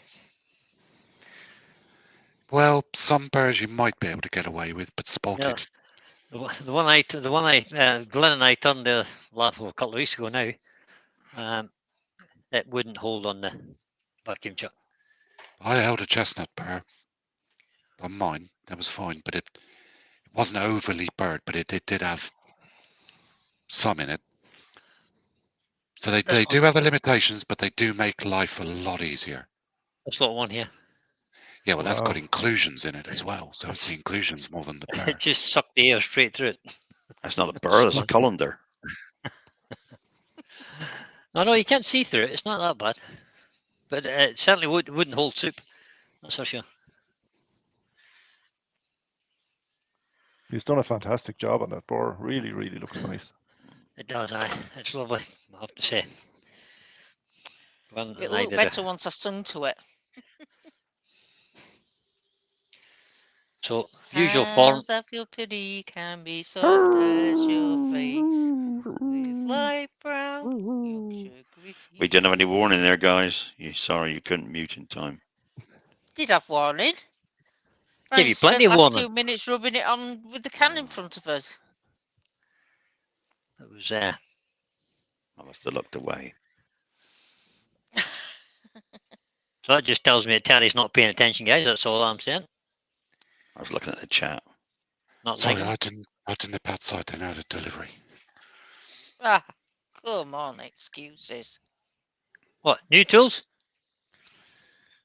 Well, some burrs you might be able to get away with, but spalted. The one Glenn and I turned a couple of weeks ago now, it wouldn't hold on the vacuum chuck. I held a chestnut burr on mine. That was fine, but it wasn't overly burred, but it did have some in it. So they do have the limitations, but they do make life a lot easier. This little one here. Yeah, well, that's got Wow. inclusions in it as well. So it's the inclusions more than the burr. It just sucked the air straight through it. That's not a burr, that's a colander. No, you can't see through it. It's not that bad. But it certainly wouldn't hold soup. That's for sure. He's done a fantastic job on that boar. Really, really looks nice. It does, aye. It's lovely, I have to say. Glenn and It'll I look did a- better once I've sung to it. So, usual form. Hands of your pity can be soft as your face, with light brown, Yorkshire gritty. We didn't have any warning there, guys. Sorry you couldn't mute in time. Did have warning. Gave you plenty of last warning. 2 minutes rubbing it on with the can in front of us. It was I must have looked away. so that just tells me that Terry's not paying attention, guys. That's all I'm saying. I was looking at the chat. Not Sorry, like I didn't nip outside. They know the delivery. Ah, come on, excuses. what new tools.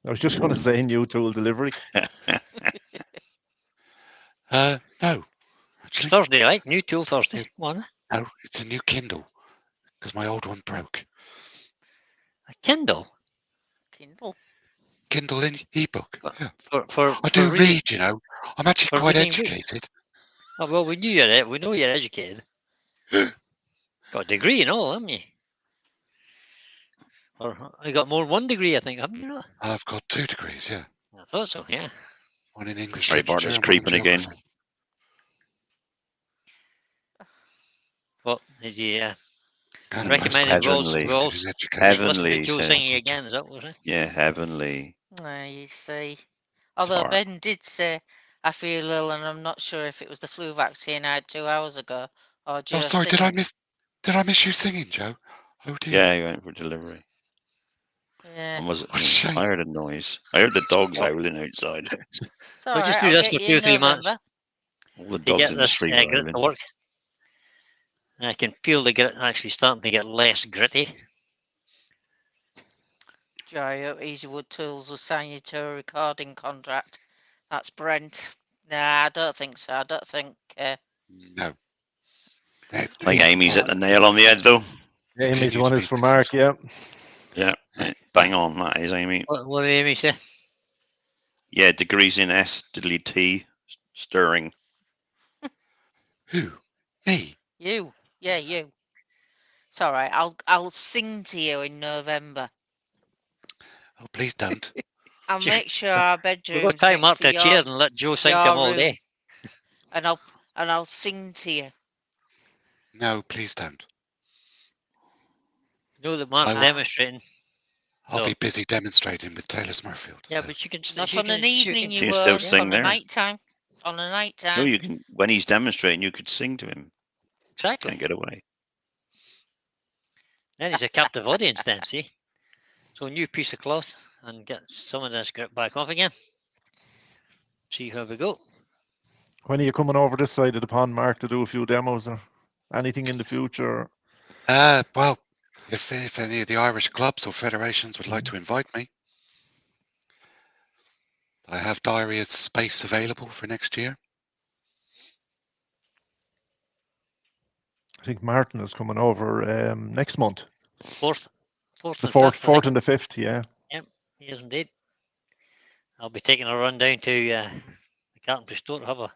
I was just going to say new tool delivery. No, It's actually, Thursday, right? New tool Thursday. One. no. It's a new Kindle because my old one broke. A Kindle. Kindle. Kindle ebook. Yeah. For I do reading- read, you know. I'm actually for quite reading books. educated. Oh, well, we know you're educated. Got a degree and all, haven't you? Or you got more than one degree, I think, haven't you? Not? I've got 2 degrees, yeah. I thought so. Yeah. One in English Right, Bart, literature. it's and one in creeping again. geography. What is he And recommended Rolls? heavenly. Rolls. in education. Heaven- Listening Heavenly, to Joe says. singing again. Is that what it? Yeah, heavenly. You see. Although hard. Ben did say, I feel ill, and I'm not sure if it was the flu vaccine I had 2 hours ago or Oh, just. sorry. Did I miss you singing, Joe? Oh dear. Yeah, he went for delivery. Yeah. And was What a shame. I heard a noise. I heard the dogs howling outside. It's We'll all just right, do I'll this get for you in 2 or 3 months. November. All the You dogs get in the this street grit driving. to work. I can feel the grit actually starting to get less gritty. Joe, Easywood Tools will sign you to a recording contract. That's Brent. Nah, I don't think so. I don't think. No. I think Amy's hit the nail on the head, though. Amy's Continue one to is be for Mark, yeah. Yeah, bang on, that is, Amy. What did Amy say? Yeah, degrees in S, diddly T, stirring. Who? Me? You. Yeah, you. It's all right. I'll sing to you in November. Oh, please don't. I'll Just- make sure our We'll bedroom's go tie him next up to to a chair your, and let Joe sing to your him all room. day. and I'll sing to you. No, please don't. You know that Mark's I- demonstrating. I'll No. be busy demonstrating with Taylor Smurfield. Yeah, so. but you can. Not you on an can- evening, you you can still won't. sing On the there. night time. On a night No, time. you can. When he's demonstrating, you could sing to him. Exactly. Can't get away. Then he's a captive audience. Then see. So a new piece of cloth and get some of this grip back off again. See how we go. When are you coming over this side of the pond, Mark, to do a few demos or anything in the future? Well, if any of the Irish clubs or federations would like to invite me, I have diary space available for next year. I think Martin is coming over next month. Fourth The and fourth, fifth, I think. and the 5th, yeah. Yes, indeed. I'll be taking a run down to the carpentry store to have a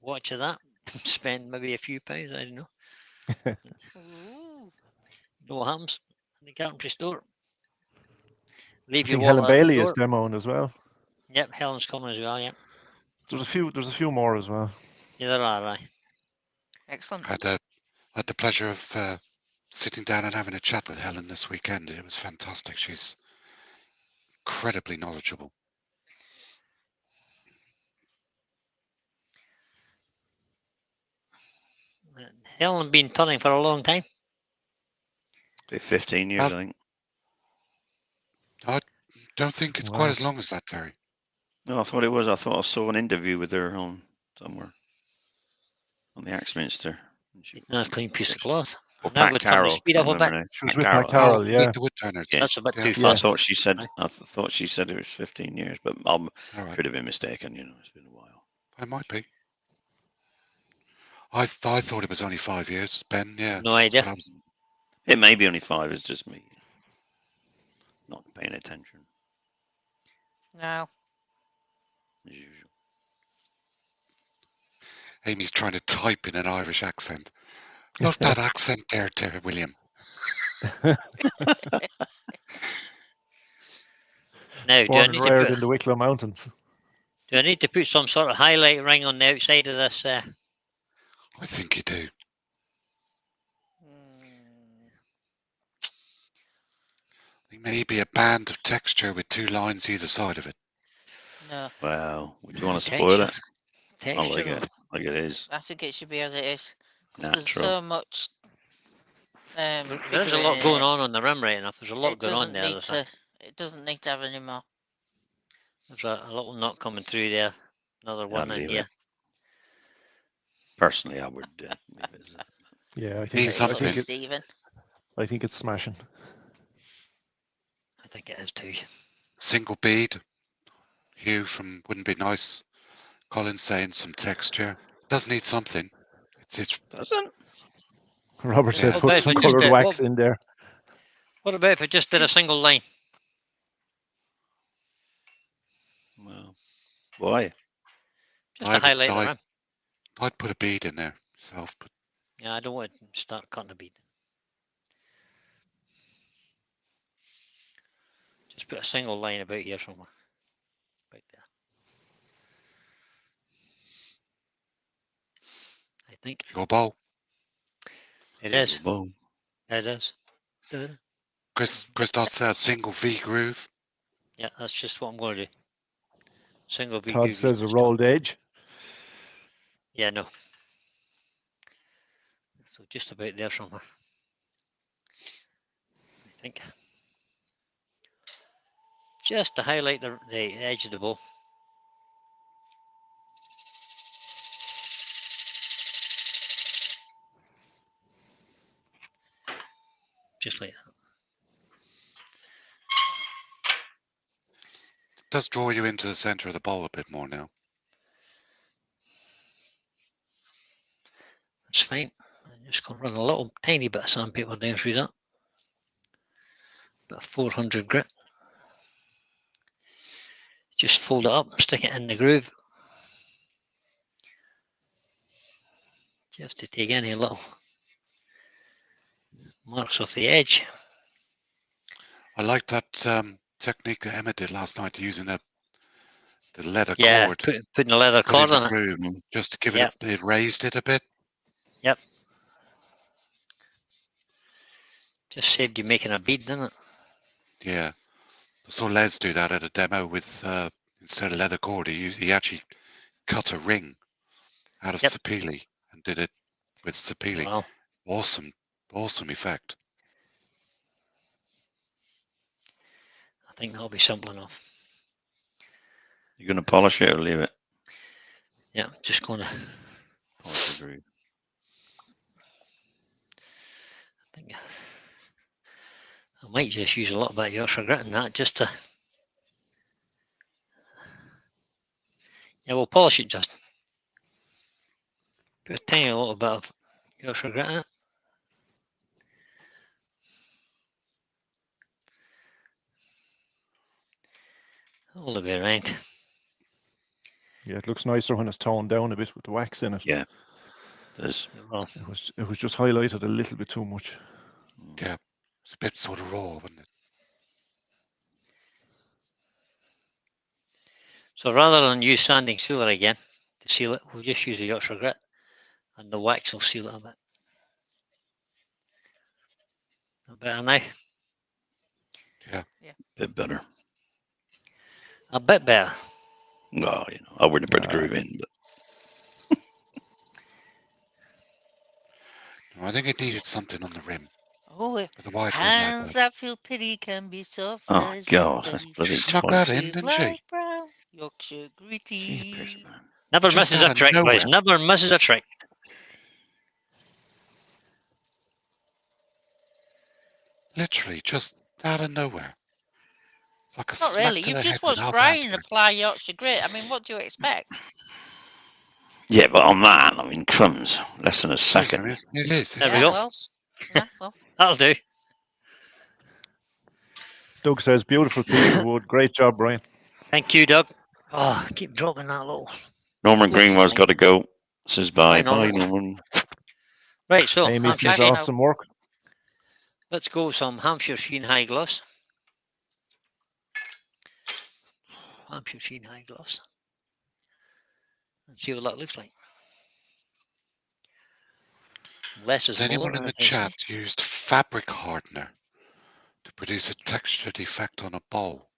watch of that. Spend maybe a few pounds. I don't know. Ooh. Know what happens in the carpentry store. I Leave your think Helen wallet at the Bailey is door. demoing as well. Yep, Helen's coming as well. Yep. There's a few more as well. Yeah, there are. Right. Excellent. Had the pleasure of sitting down and having a chat with Helen this weekend. It was fantastic. She's incredibly knowledgeable. Helen been turning for a long time. 15 years, Well, I think. Don't think it's Wow. quite as long as that, Terry. No, I thought it was. I thought I saw an interview with her on somewhere on the Axminster. And she- Nice clean piece of cloth. Or Now Pat we'll turn the Carroll. speed can't up a bit. remember now. She was Pat with Carroll. Pat Carroll, yeah. Meet the Woodturners. Yeah. That's a bit too Yeah. I fast. thought she said. Right. I thought she said it was 15 years, but I All right, could have been mistaken. You know, it's been a while. I might be. I thought it was only 5 years, Ben. Yeah, No idea. but I was, It may be only 5. It's just me not paying attention No. as usual. Amy's trying to type in an Irish accent. Love that accent there, Terry William. Now, do I Born and need to reared put? in the Wicklow Mountains. Do I need to put some sort of highlight ring on the outside of this? I think you do. Mm, Maybe a band of texture with 2 lines either side of it. no. Wow. Would you want to spoil it? I like Texture. it. Like it is. I think it should be as it is. Because there's Natural. so much. There's a figure lot in going it. on the rim, right enough. There's a lot It going on doesn't there. need There's, to. It doesn't need to have any more. a little knot coming through there. Another one in leave here. it. Personally, I would leave it as that. Yeah, I Need think, something. Stephen. I think it's smashing. I think it is too. Single bead. Hugh from Wouldn't Be Nice. Colin saying some texture. Does need something. It's Doesn't? Robert Yeah. said What put about some if we just coloured did- wax in there. What about if I just did a single line? Well, why? Just to highlight the I'd, rim. I'd put a bead in there myself, but Yeah, I don't want to start cutting a bead. Just put a single line about here somewhere. Right there. I think your bowl. it is. Boom. It is. Da-da. Christoph said single V groove. Yeah, that's just what I'm going to do. Single V Todd groove says a just top. rolled edge. Yeah, no. So just about there somewhere. I think. Just to highlight the edge of the bowl. Just like that. Does draw you into the center of the bowl a bit more now. That's fine. I'm just going to run a little tiny bit of sandpaper down through that. About 400 grit. Just fold it up, stick it in the groove. Just to take any little marks off the edge. I like that technique that Emma did last night, using the leather Yeah, cord, putting a leather putting cord the on it. groove, just to give Yep. it raised it a bit. Yep. Just saved you making a bead, didn't it? Yeah. I saw Les do that at a demo with, instead of leather cord, he actually cut a ring out of Yep. sapele and did it with sapele. Wow. Awesome effect. I think that'll be simple enough. You're going to polish it or leave it? Yeah, I'm just going to. Polish the groove. I think I might just use a little bit of Yorkshire grit in that, just to. Yeah, we'll polish it just. Put a tiny little bit of Yorkshire grit in it. All the way around. Yeah, it looks nicer when it's toned down a bit with the wax in it. Yeah. There's Well, It was just highlighted a little bit too much. Yeah. It's a bit sort of raw, wasn't it? so rather than use sanding sealer again to seal it, we'll just use the Yorkshire grit, and the wax will seal it a bit. Better now? Yeah. a bit better. A bit better. No, I wouldn't put the groove in, but No, I think it needed something on the rim. Oh, With the wide rim hands like that. that feel pity can be soft oh as god, your that's face. bloody She snuck twice. that in, didn't she? Light brown, Yorkshire Jeepers, gritty. man. Never Just misses out a of trick, boys. nowhere. Never misses a trick. Literally, just out of nowhere. It's like a Not smack really. to You've the just head with watched half Brian aspirin. apply Yorkshire grit. I mean, what do you expect? Yeah, but on that, I mean, crumbs, less than a second. It is. There we Yeah, go. well. Yeah, well, That'll do. Doug says, beautiful piece of wood. Great job, Brian. Thank you, Doug. Oh, I keep dropping that little. Norman Lovely Greenwell's thing. got to go. Says bye. Bye, Bye, Norman. Norman. Right, so Amy I'm says, happy now. awesome work. let's go with some Hampshire Sheen High Gloss. Hampshire Sheen High Gloss. And see what that looks like. Less is Has more, anyone in the as they say. chat used fabric hardener to produce a textured effect on a bowl?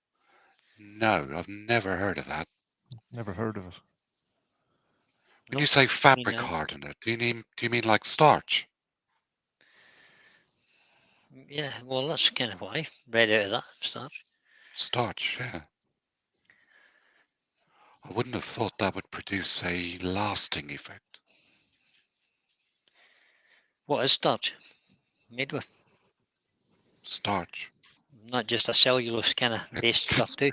No, I've never heard of that. Never heard of it. When Nope, you say fabric neither. hardener, do you mean like starch? Yeah, well, that's kind of what I read out of that start. Starch, yeah. I wouldn't have thought that would produce a lasting effect. What is starch made with? Starch. Not just a cellulose kind of based stuff too.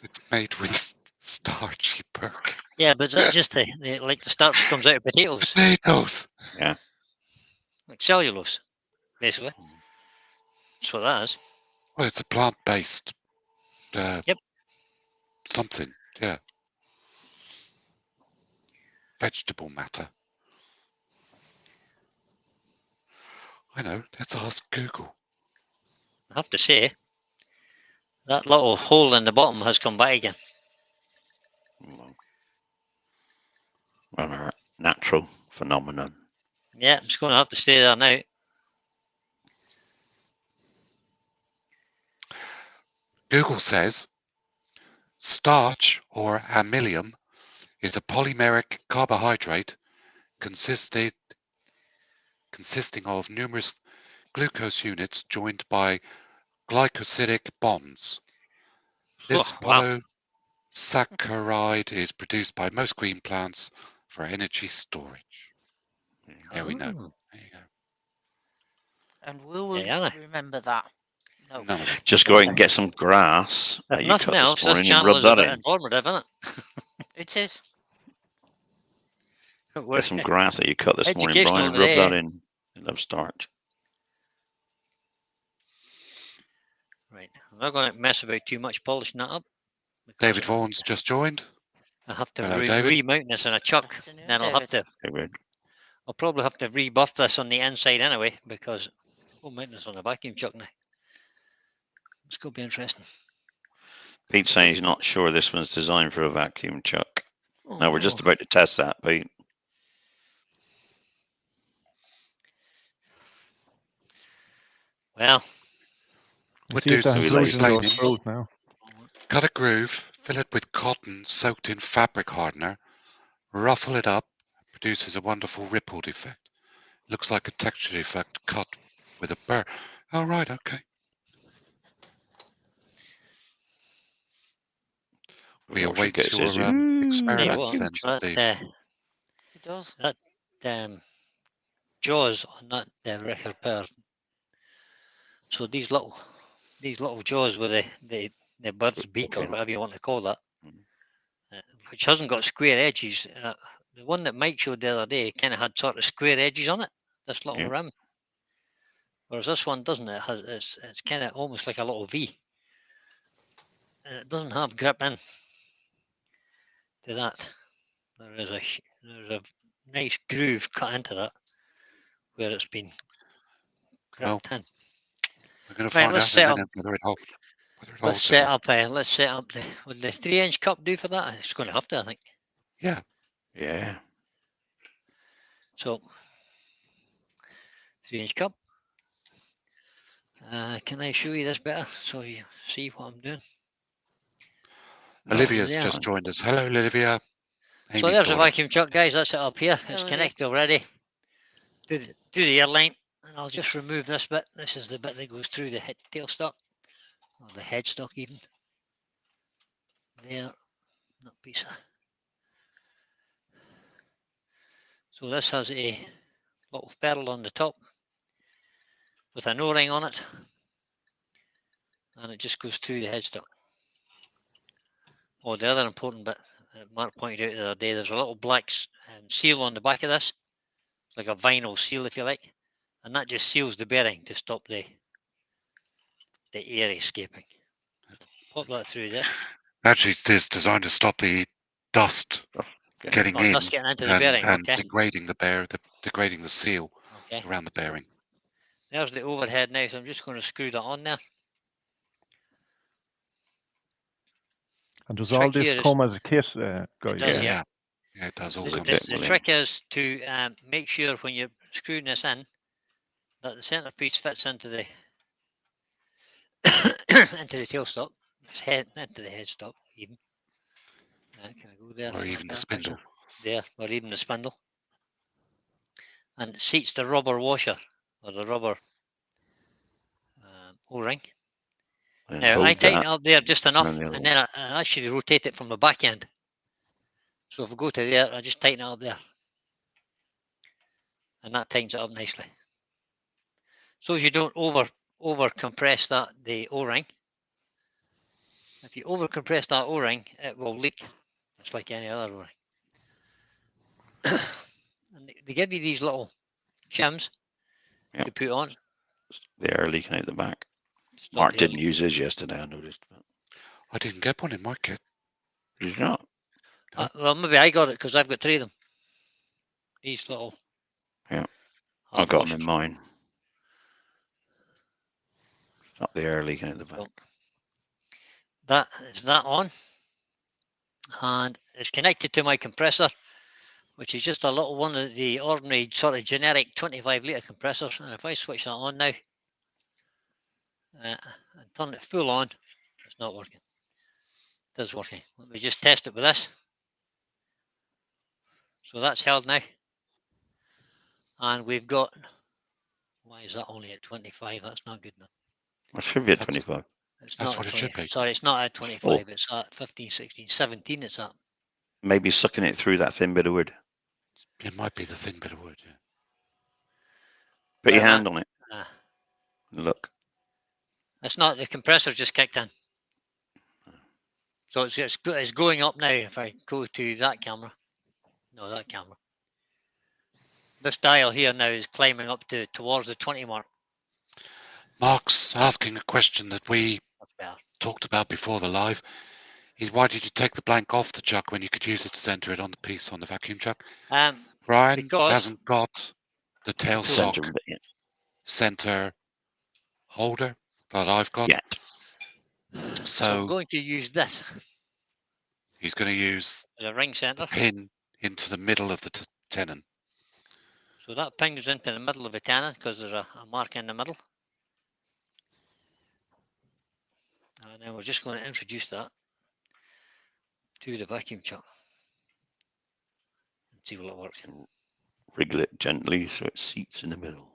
It's made with starch, you perk. Yeah, but is that just like the starch comes out of potatoes, Potatoes. like cellulose, basically. That's what that is. Well, it's a plant-based. Yep. Something, yeah. Vegetable matter. I know. Let's ask Google. I have to say, that little hole in the bottom has come back again. Well, a natural phenomenon. Yeah, it's going to have to stay there now. Google says starch or amylum is a polymeric carbohydrate consisting of numerous glucose units joined by glycosidic bonds. This Oh, wow. polysaccharide is produced by most green plants for energy storage. There we know. Oh, There you go. and we will there you are. remember that. No. None of it. Just go out and get some grass If that you nothing cut else, this this morning and channel rub is a that bit in. informative, isn't It is. it? Get some grass that you cut this morning, Educational Brian, and rub that today. in. I love starch. Right, I'm not going to mess about too much polishing that up. because David Vaughan's just joined. I have to Hello, David. remount this in a chuck. Afternoon, Then David. Okay, good. I'll probably have to rebuff this on the inside anyway, because Full maintenance on the vacuum chuck now. It's going to be interesting. Pete's saying he's not sure this one's designed for a vacuum chuck. Oh, No, we're just about to test that, Pete. Well, I Would see do if the some inclusion explaining. goes through now. Cut a groove, fill it with cotton soaked in fabric hardener, ruffle it up, produces a wonderful rippled effect. Looks like a textured effect cut with a burr. Oh, right, okay. We Watch it await get your says, "Ooh." tell you experiments what, then, Steve. It does. that jaws on that record power. So these little jaws with the bird's beak or whatever you want to call that, which hasn't got square edges. The one that Mike showed the other day kind of had sort of square edges on it. This little Yeah. rim, whereas this one doesn't. It has it's kind of almost like a little V, and it doesn't have grip in to that. There's a nice groove cut into that where it's been gripped in. We're going to Right, find let's out in a set up. minute whether it holds. Let's set up. Let's set up the. Would the 3-inch cup do for that? It's going to have to, I think. Yeah. Yeah. So 3-inch cup. Can I show you this better so you see what I'm doing? Olivia's there. just joined us. Hello, Olivia. So Amy's there's a daughter. vacuum chuck, guys. That's it up here. It's Hello there. connected already. Do the air line, and I'll just remove this bit. This is the bit that goes through the tailstock, or the headstock even. There, that piece. So this has a little ferrule on the top with an O-ring on it, and it just goes through the headstock. Oh, the other important bit that Mark pointed out the other day, there's a little black seal on the back of this, like a vinyl seal if you like, and that just seals the bearing to stop the air escaping. Pop that through there. Actually, it is designed to stop the dust getting in Dust getting into the bearing, and okay. degrading the seal Okay. around the bearing. There's the overhead now, so I'm just going to screw that on there. And does Trick all this here is- come as a kit, guys? does, Yeah. Yeah, it does all come. The trick is to make sure when you're screwing this in that the centerpiece fits into the into the tailstock, into the headstock even. Can I go there? Or even the spindle. There, or even the spindle. And it seats the rubber washer or the rubber O-ring. Now I tighten it up there just enough, and then I actually rotate it from the back end. So if I go to there, I just tighten it up there, and that tightens it up nicely. So as you don't over compress the O-ring. If you over compress that O-ring, it will leak. It's like any other O-ring. And they give you these little shims to put on. They are leaking out the back. Stop Mark the didn't air. use his yesterday, I noticed. But I didn't get one in my kit. did you not? Well, maybe I got it because I've got 3 of them. These little. Yeah. I half got them in washers. mine. Stop the air leaking out the back. So that is that on, and it's connected to my compressor, which is just a little one of the ordinary sort of generic 25-litre compressors. And if I switch that on now and turn it full on, it's not working. It is working. Let me just test it with this. So that's held now, and we've got. Why is that only at 25? That's not good enough. It should be at 25. It's That's not what at it should 20. be. Sorry, it's not at 25. It's at 15, 16, 17. It's at. Maybe sucking it through that thin bit of wood. It might be the thin bit of wood, yeah. Put your Like hand that. on it. Ah. And look. It's not, the compressor just kicked in. So it's going up now. If I go to that camera, no, that camera. This dial here now is climbing up towards the 20 mark. Mark's asking a question that we That's better. talked about before the live. Why did you take the blank off the chuck when you could use it to center it on the piece on the vacuum chuck? Um, Brian because- hasn't got the tailstock Center bit, yeah. center holder that I've got. Yet. I'm So going to use this he's going to use as a ring the center. pin into the middle of the tenon. So that pin goes into the middle of the tenon because there's a mark in the middle. And then we're just going to introduce that to the vacuum chuck and see will it work. Wriggle it gently so it seats in the middle.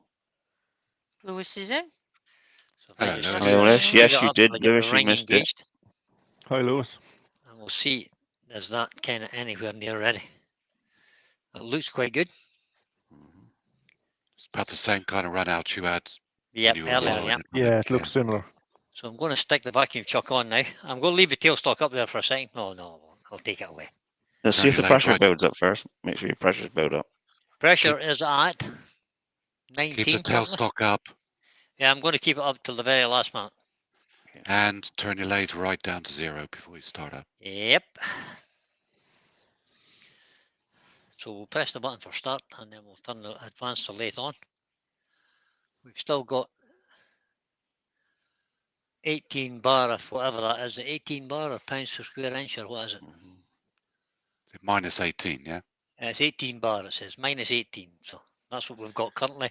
Lewis is in. So if I Hello, just Lewis. screw Hello, it- Lewis. screw Yes, it you up did, till I get Lewis, the you ring missed it. engaged, Hi, Lewis. and we'll see is that kind of anywhere near ready. It looks quite good. It's about the same kind of run out you had Yep, when you were earlier, following yep. it. Yeah, it looks similar. So I'm going to stick the vacuum chuck on now. I'm going to leave the tailstock up there for a second. No, I won't. I'll take it away. Let's see Turn if the your lathe pressure right. builds up first. Make sure your pressure's built up. Pressure is at Keep 19 the currently. tailstock up Yeah, I'm going to keep it up till the very last minute. and turn your lathe right down to 0 before you start up. Yep. So we'll press the button for start and then we'll turn the advance to lathe on. We've still got 18 bar, if whatever that is, 18 bar or pounds per square inch or what is it? Is it minus 18, yeah? It's 18 bar, it says, minus 18. So that's what we've got currently.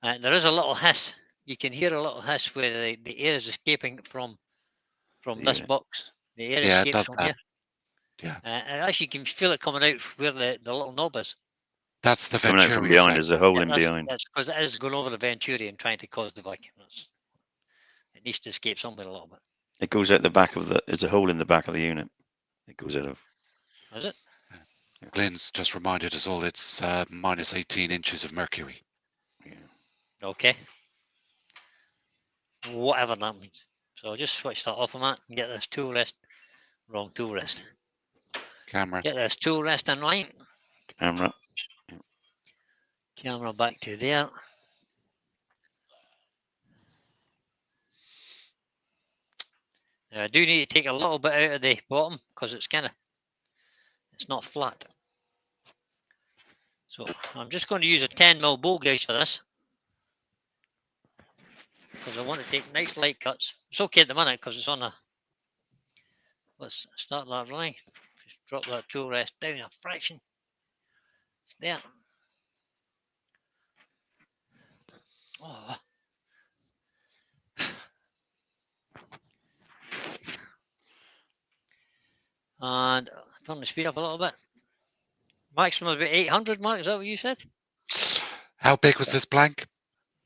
There is a little hiss. You can hear a little hiss where the air is escaping from The this unit. box. The air Yeah, it escapes does from that. here. Yeah. And actually, you can feel it coming out where the little knob is. That's the Coming out from Venturi behind, effect. there's a hole Yeah, in behind. that's because it is going over the Venturi and trying to cause the vacuum. It needs to escape somewhere a little bit. It goes out the back of the. There's a hole in the back of the unit. It goes out of. Is it? Glenn's just reminded us all it's minus 18 inches of mercury. Yeah. Okay. Whatever that means. So I'll just switch that off a minute and get this tool rest. Wrong tool rest. Camera. Get this tool rest in line. Camera. Camera back to there. Now I do need to take a little bit out of the bottom because it's not flat. So I'm just going to use a 10mm bolt gauge for this because I want to take nice light cuts. It's okay at the minute because it's on a. Let's start that running. Just drop that tool rest down a fraction. It's there. Oh. And turn the speed up a little bit. Maximum about 800, Mark, is that what you said? How big was this blank?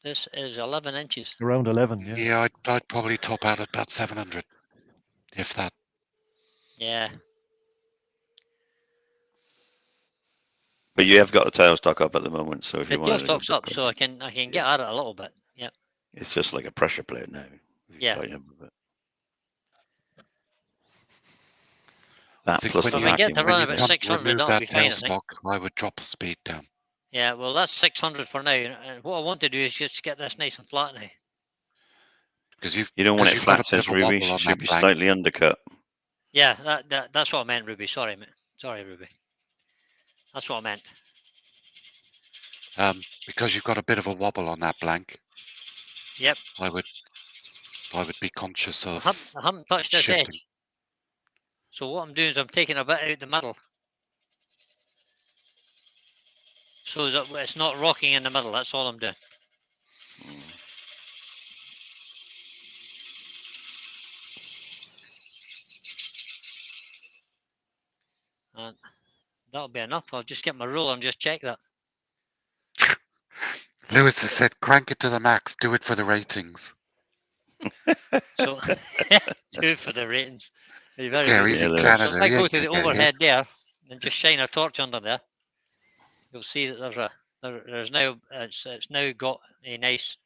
This is 11 inches. Around 11, yeah. Yeah, I'd probably top out at about 700, if that. Yeah. But you have got the tailstock up at the moment, so if The you want tailstock's up, so I can get at it a little bit. Yep. it's just like a pressure plate now. If you Yeah. tighten up a bit. That think plus when the If I get vacuum. to When run you about come to 600, remove that'll that be fine, I think. tailstock, I would drop the speed down. Yeah, well, that's 600 for now. And what I want to do is just get this nice and flat now. Because you've You don't want it you've got flat, a bit says of a Ruby. wobble on Should that be blank. slightly undercut. Yeah, that's what I meant, Ruby. Sorry, mate. Sorry, Ruby. That's what I meant. Because you've got a bit of a wobble on that blank. Yep. I would be conscious of I haven't touched this shifting. edge. So what I'm doing is I'm taking a bit out the middle. So that it's not rocking in the middle. That's all I'm doing. And that'll be enough. I'll just get my ruler and just check that. Lewis has said, crank it to the max. Do it for the ratings. So do it for the ratings. You're very Yeah, good. he's in Lewis. Canada. So if I he go ain't to the gonna get hit. overhead there and just shine a torch under there, you'll see that there's now it's now got a nice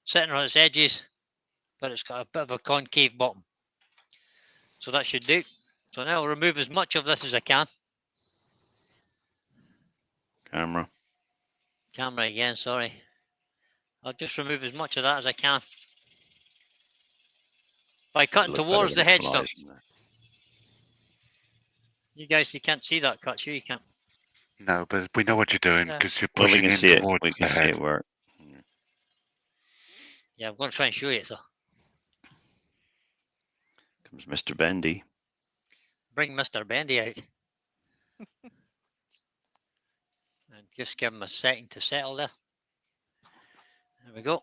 sitting on its edges, but it's got a bit of a concave bottom. So that should do. So now I'll remove as much of this as I can. Camera. Camera again, sorry. I'll just remove as much of that as I can. By cutting Look better towards the when it headstock. flies in there. You guys, you can't see that cut, you can't. No, but we know what you're doing Yeah. because you're Well, we pushing can in see it. towards We the can see head. it work. Yeah, I'm going to try and show you it, though. Comes Mr. Bendy. Bring Mr. Bendy out. And just give him a second to settle there. There we go.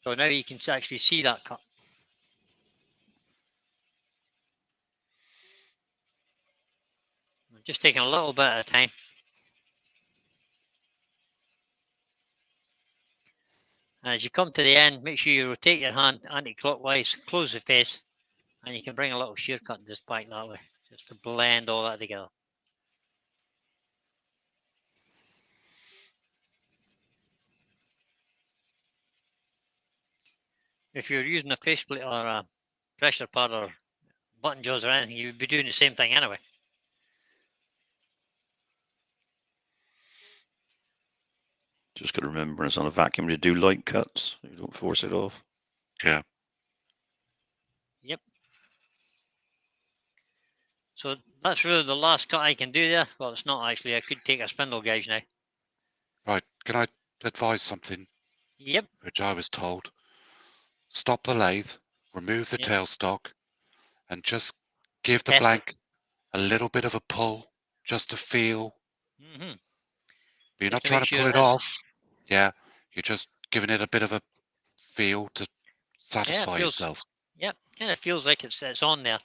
So now you can actually see that cut. I'm just taking a little bit at a time. And as you come to the end, make sure you rotate your hand anti-clockwise, close the face, and you can bring a little shear cut just back that way, just to blend all that together. If you're using a faceplate or a pressure pad or button jaws or anything, you would be doing the same thing anyway. Just got to remember, it's on a vacuum to do light cuts. You don't force it off. Yeah. Yep. So that's really the last cut I can do there. Well, it's not actually. I could take a spindle gauge now. Right. Can I advise something Yep. which I was told? Stop the lathe, remove the Yep. tailstock, and just give the Test it. blank a little bit of a pull, just to feel. Mm-hmm. But you're Just not to trying make to sure pull it that- off. Yeah. You're just giving it a bit of a feel to satisfy feels- yourself. Yep. Kind of feels like it's on there.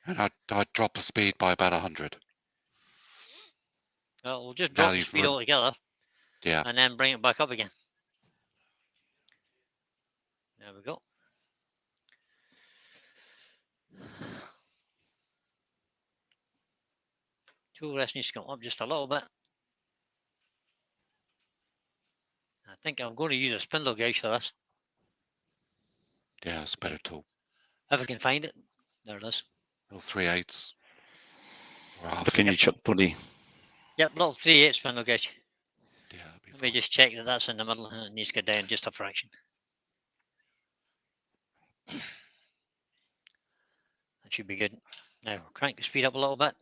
And I'd drop the speed by about 100. Well, we'll just Now drop the you've speed altogether Yeah. and then bring it back up again. There we go. Tool rest needs to come up just a little bit. I think I'm going to use a spindle gauge for this. Yeah, it's a better tool. If I can find it. There it is. Little 3/8 or half. Look in your chuck buddy. Yep, little 3/8 spindle gauge. Yeah, that'd be Let me fine. just check that that's in the middle and it needs to go down just a fraction. That should be good. Now crank the speed up a little bit.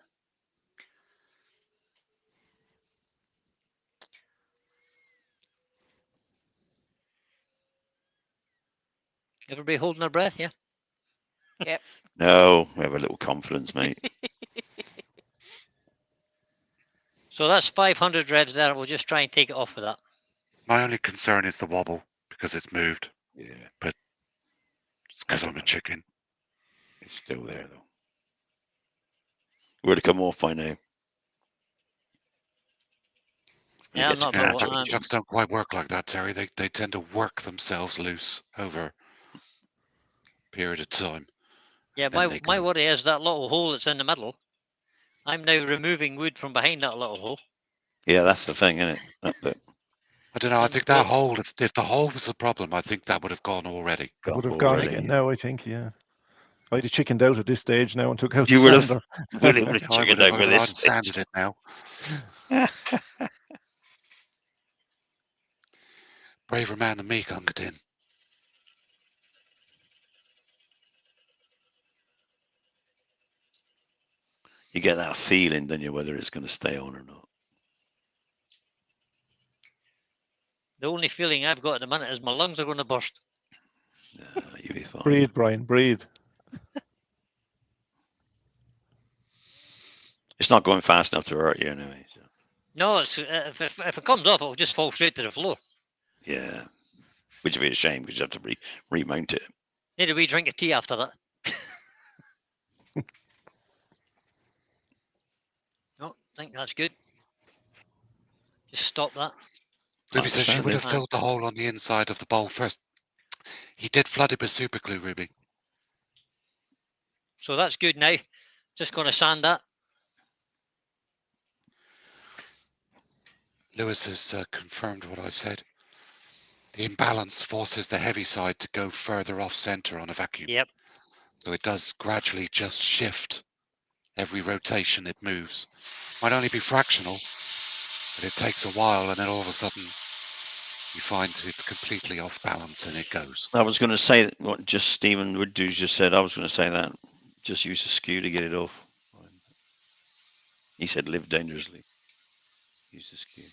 Everybody holding their breath, yeah? No, we have a little confidence, mate. So that's 500 revs there. We'll just try and take it off with that. My only concern is the wobble because it's moved. Yeah, It's because I'm a chicken. it's still there though. Where to come off by now? Yeah, I'm not Yeah, Well, chucks don't quite work like that, Terry. They tend to work themselves loose over a period of time. Yeah, Then my, they my go. worry is that little hole that's in the middle. I'm now removing wood from behind that little hole. Yeah, that's the thing, isn't it? That bit I don't know. I And think that look- hole, if the hole was the problem, I think that would have gone already. got Would have gone already. again now, I think, yeah. I'd have chickened out at this stage now and took out You the would have- sander. Would have I would chickened have out with I'd this. sanded it now. Braver man than me, Gunga Din. You get that feeling, don't you, whether it's going to stay on or not? The only feeling I've got at the minute is my lungs are going to burst. You'll be fine. Breathe, Brian, breathe. It's not going fast enough to hurt you anyway. So. No, it's, if it comes off, it'll just fall straight to the floor. Yeah, which would be a shame because you have to remount it. Need a wee drink of tea after that. No, I think that's good. Just stop that. Ruby says she would have Understand. filled the hole on the inside of the bowl first. He did flood it with super glue, Ruby. So that's good now. Just going to sand that. Lewis has confirmed what I said. The imbalance forces the heavy side to go further off center on a vacuum. Yep. So it does gradually just shift. Every rotation it moves. Might only be fractional, but it takes a while and then all of a sudden you find it's completely off balance and it goes. I was going to say what just Stephen Wood just said. I was going to say that. Just use a skew to get it off. He said live dangerously. Use the skew.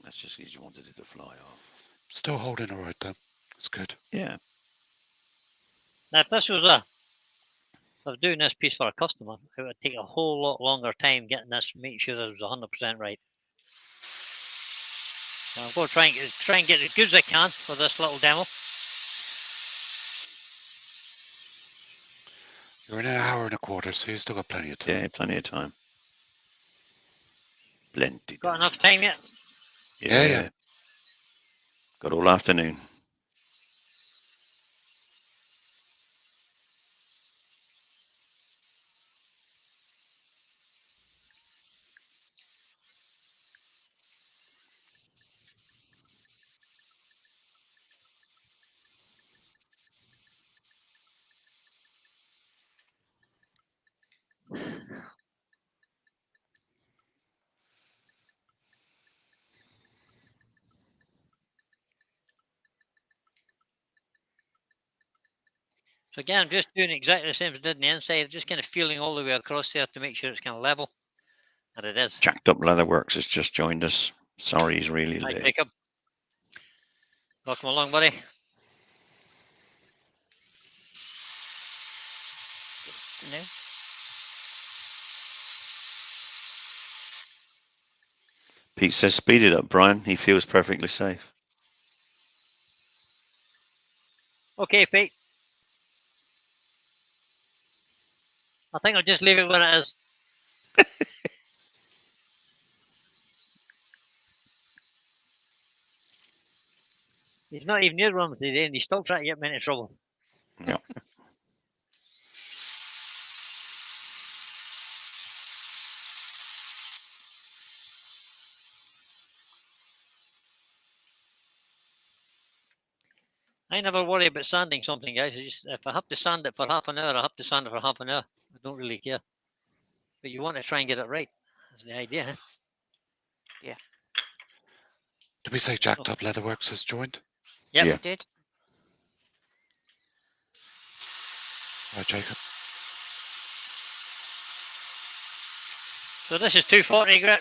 That's just because you wanted it to fly off. Still holding all right though. It's good. Yeah. Now, if this was a, if I was doing this piece for a customer, it would take a whole lot longer time getting this, making sure it was 100% right. So I'm going to try and get as good as I can for this little demo. You're in an hour and a quarter, so you still got plenty of time. Yeah, plenty of time. Plenty. Got enough time yet? Yeah. Got all afternoon. So again, I'm just doing exactly the same as I did on the inside, just kind of feeling all the way across there to make sure it's kind of level. And it is. Jacked Up Leatherworks has just joined us. Sorry, he's really Hi, late. Jacob. Welcome along, buddy. No. Pete says, speed it up, Brian. He feels perfectly safe. Okay, Pete. I think I'll just leave it where it is. He's not even near one today, and he's still trying to get me into trouble. Yeah. I never worry about sanding something, guys. I just, if I have to sand it for half an hour, I have to sand it for half an hour. I don't really care. But you want to try and get it right. That's the idea. Huh? Did we say Jacked Up Leatherworks has joined? Yep. Yeah. We did. Right, Jacob. So this is 240 grit.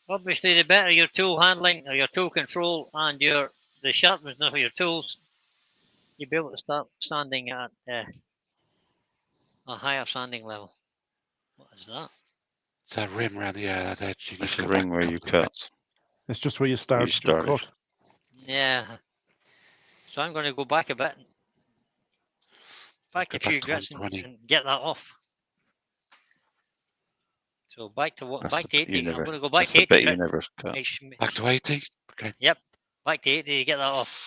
Obviously, the better your tool handling or your tool control and the sharpness of your tools, you'll be able to start sanding at a higher sanding level. What is that? It's that rim around the that edge. You need That's to the go back ring a where you couple of cut. bits. It's just where you started your started. cut. Yeah. So I'm going to go back a bit, back Go a few back to grits 120. and get that off. So back to what? That's Back the to bit you 80. I'm never. going to go back That's to the 80 bit you grit. never cut. Back to 80. Okay. Yep. Back to 80 to get that off.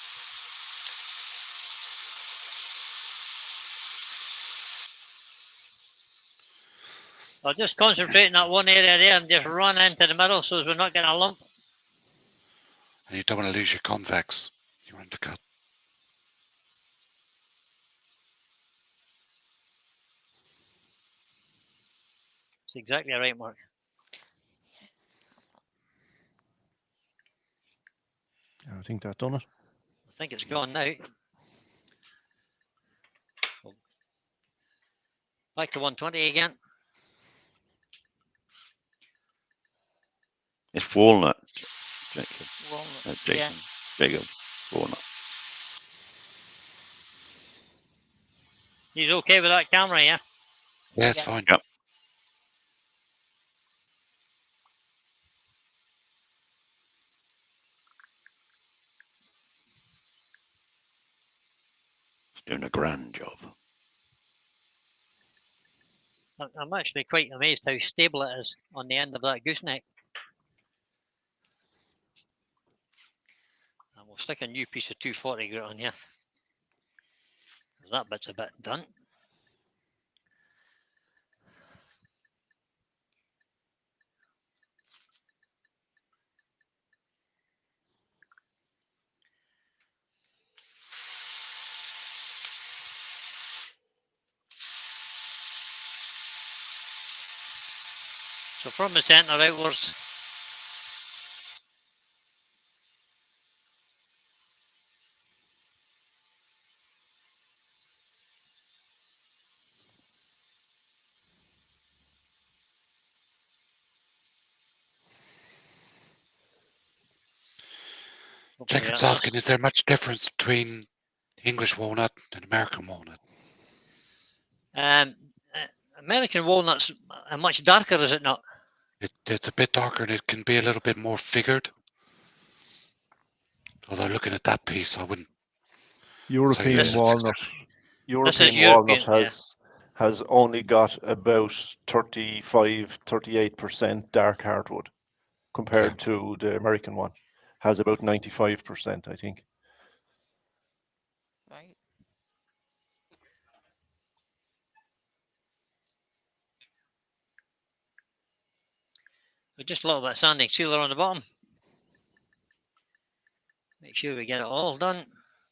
I'll just concentrate in that one area there and just run into the middle so as we're not getting a lump. And you don't want to lose your convex. You want to cut. It's exactly right, Mark. I think that done it. I think it's gone now. Back to 120 again. It's walnut, Jacob. Walnut. Jacob. Yeah. Jacob. Walnut. He's okay with that camera, yeah? Yeah, it's Yeah. fine. Yep. He's doing a grand job. I'm actually quite amazed how stable it is on the end of that gooseneck. And we'll stick a new piece of 240 grit on here. That bit's a bit done. So from the centre outwards. Hopefully Jacob's that asking, is there much difference between English walnut and American walnut? American walnuts are much darker, is it not? It's a bit darker and it can be a little bit more figured. Although looking at that piece, I wouldn't. European this is walnut. This is European walnut European, has only got about 35-38% dark hardwood compared to the American one. Has about 95%, I think. Right. With just a little bit of sanding sealer on the bottom. Make sure we get it all done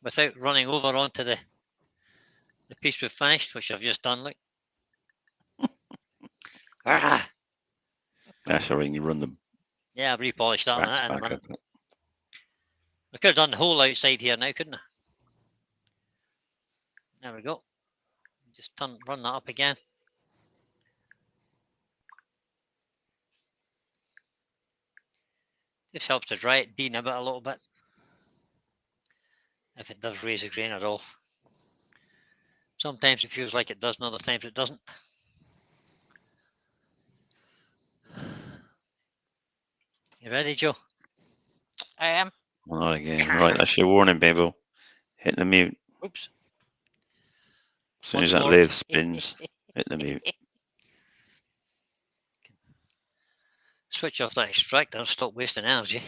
without running over onto the piece we've finished, which I've just done. Like, That's how you run the yeah, I've repolished that racks in a back minute. up. I could have done the whole outside here now, couldn't I? There we go. Just run that up again. This helps to dry it, dean a little bit. If it does raise a grain at all. Sometimes it feels like it does, and other times it doesn't. You ready, Joe? I am. Not again. Right, that's your warning, Babel. Hit the mute. Oops. As soon Once as that more. lathe spins, hit the mute. Switch off that extractor and stop wasting energy.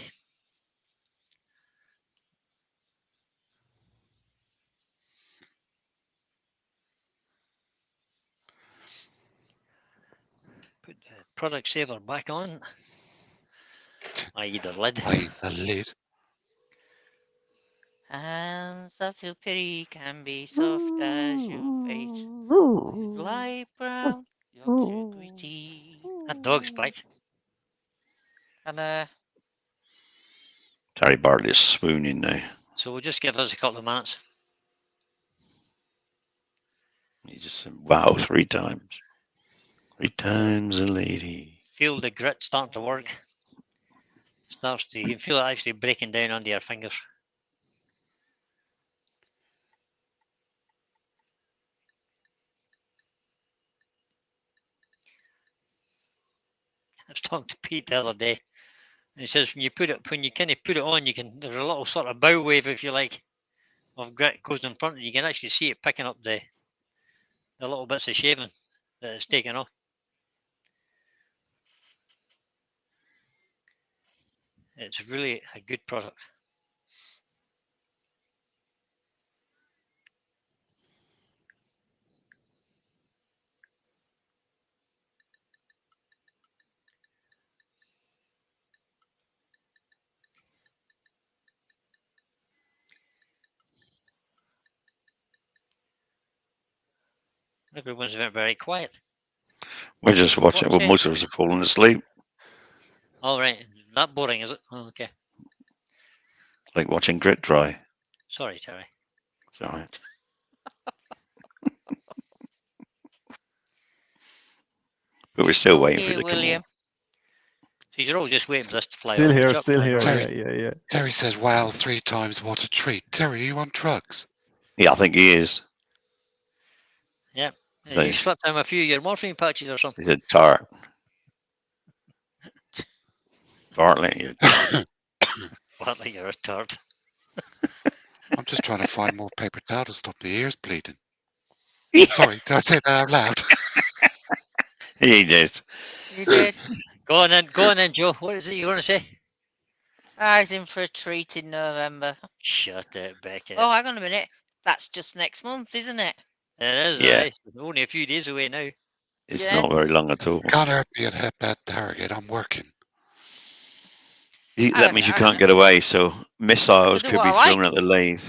Put the product saver back on, i.e. the lid. The lid. Hands that feel pity can be soft as your face. Light brown, Yorkshire gritty. That dog's bite. And Terry Bartley is swooning now. So we'll just give us a couple of minutes. He just said, wow, 3 times. 3 times a lady. Feel the grit starting to work. You can feel it actually breaking down under your fingers. I was talking to Pete the other day, and he says when you kind of put it on, there's a little sort of bow wave, if you like, of grit goes in front, and you can actually see it picking up the little bits of shaving that it's taken off. It's really a good product. Everyone's very quiet. We're just watching. Well, most of us are falling asleep. All right, that boring, is it? Oh, okay. Like watching grit dry. Sorry, Terry. It's all right. But we're still waiting for it to William. come So you're all just waiting for this to fly Still off the here, chuck, still right? here. Terry. Yeah. Terry says, wow, 3 times, what a treat. Terry, are you on drugs? Yeah, I think he is. Yeah. Nice. You slipped him a few of your morphine patches or something. He said, tart. Bartley, Bartley, you're a tart. I'm just trying to find more paper towel to stop the ears bleeding. Sorry, did I say that out loud? he did. You did. Go on then, Joe. What is it you want to say? I was in for a treat in November. Shut it, Beckett. Oh, hang on a minute. That's just next month, isn't it? It is, Yeah. It's only a few days away now. It's Yeah. not very long at all. Can't hurt me at Hep at Harrogate. I'm working. That means you can't get away, so missiles do could what be I like. thrown at the lathe.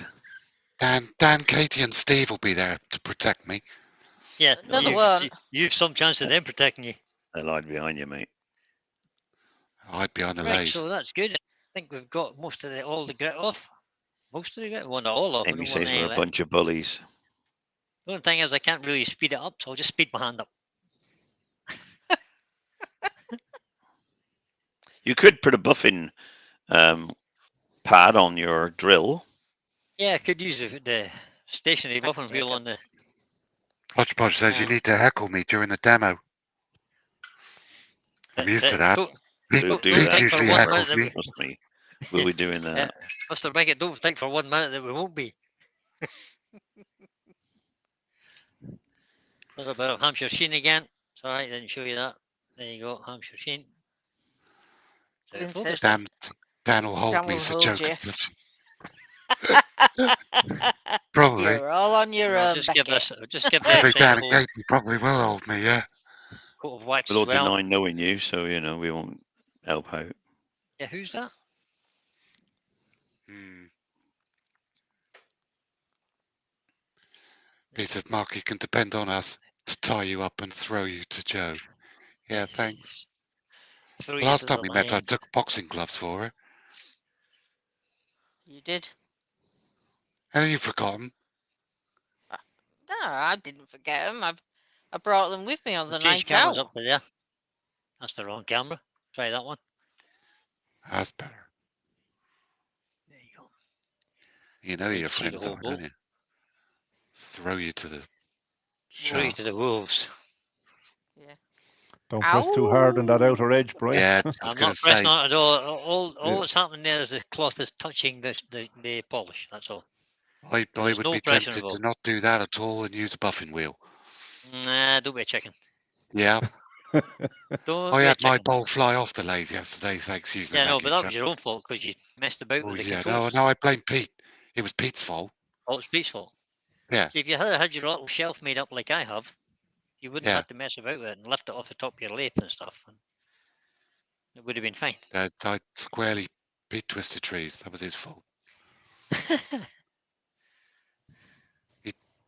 Dan, Katie, and Steve will be there to protect me. Yeah, No, they won't. you've some chance of them protecting you. They lied behind you, mate. I'd be on the Right, lathe. so that's good. I think we've got all the grit off. Most of the grit, well, not all of it. Amy says we're a bunch of bullies. The only thing is I can't really speed it up, so I'll just speed my hand up. You could put a buffing pad on your drill. Yeah, I could use the stationary Thanks, buffing wheel Jacob. on the. Hodgepodge says you need to heckle me during the demo. I'm used to that. Don't Pete, We'll do Pete that. usually For 1 heckles minute me. Trust me. We'll be doing that. Mr. Biggett, don't think for 1 minute that we won't be. A little bit of Hampshire Sheen again. Sorry, I didn't show you that. There you go, Hampshire Sheen. So Glyn focus says- then. Dan will hold Dan me. will It's a hold joke. you. Probably. You're all on your And I'll own, just give Beckett. I think Dan a and Katie probably will hold me, yeah. coat of wax We'll all as well. deny knowing you, so we won't help out. Yeah, who's that? Pete says, Mark, you can depend on us to tie you up and throw you to Joe. Yeah, thanks. Throw you Last to time the we met, I lion. took boxing gloves for her. You did? And you've forgotten. No, I didn't forget them. I brought them with me on the Change night cameras out. up to there. That's the wrong camera. Try that one. That's better. There you go. You know You your can see the friends whole are, don't you? Throw you to the Throw you to the shafts. wolves. Don't press too hard on that Ow. outer edge, Brian. Yeah, I was I'm going not to pressing say, on it at all. All Yeah. that's happening there is the cloth is touching the polish. That's all. I There's would no be pressure tempted to involved. not do that at all and use a buffing wheel. Nah, don't be a chicken. Yeah, Don't I be a had my chicken. bowl fly off the lathe yesterday, thanks using Yeah, the no, but vacuum that chuck. was your own fault because you messed about Oh with the yeah, controls. no, I blame Pete. It was Pete's fault. Oh, it's Pete's fault. Yeah. See, if you had your little shelf made up like I have, you wouldn't Yeah. have to mess about with it and lift it off the top of your lathe and stuff. And it would have been fine. I squarely Pete twisted trees. That was his fault.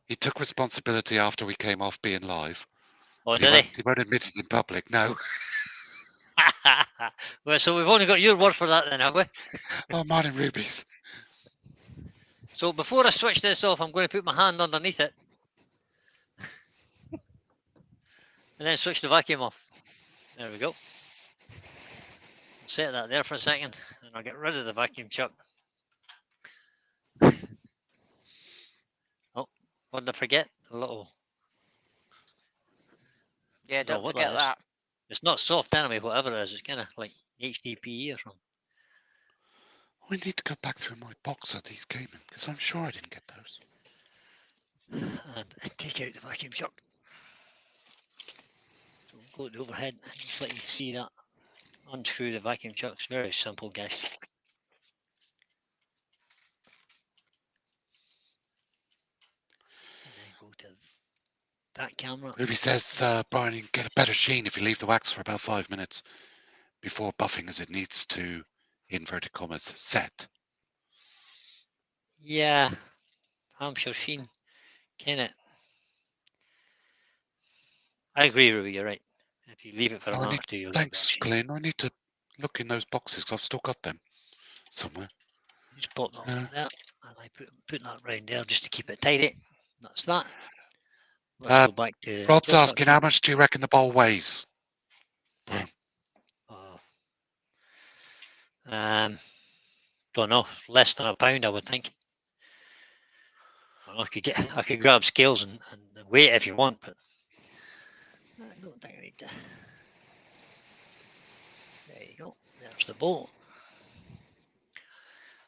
He took responsibility after we came off being live. Oh, But did he won't admit it in public. No. Well, so we've only got your word for that then, have we? Oh, mine and Ruby's. So before I switch this off, I'm going to put my hand underneath it. And then switch the vacuum off. There we go. Set that there for a second, and I'll get rid of the vacuum chuck. Oh, what did I forget? A little. Yeah, Don't know don't what forget that is. that. It's not soft anyway, whatever it is. It's kind of like HDPE or something. I need to go back through my box that these came in because I'm sure I didn't get those. And take out the vacuum chuck. So we'll go to the overhead and just let you see that. Unscrew the vacuum chuck. It's very simple, guys. And then go to that camera. Ruby says, Brian, you can get a better sheen if you leave the wax for about 5 minutes before buffing as it needs to, inverted commas, set. Yeah, Hampshire Sheen. Can it? I agree, Ruby. You're right. If you leave it for a Oh, minute or two, you'll Thanks, get Glenn. I need to look in those boxes 'cause I've still got them somewhere. just pop that on there, and I put that round there just to keep it tidy. That's that. Let's go back to. Rod's this asking, how much do you reckon the bowl weighs? Don't know. Less than a pound, I would think. Well, I could grab scales and weigh it if you want, but I don't think I need to. There you go. There's the bowl.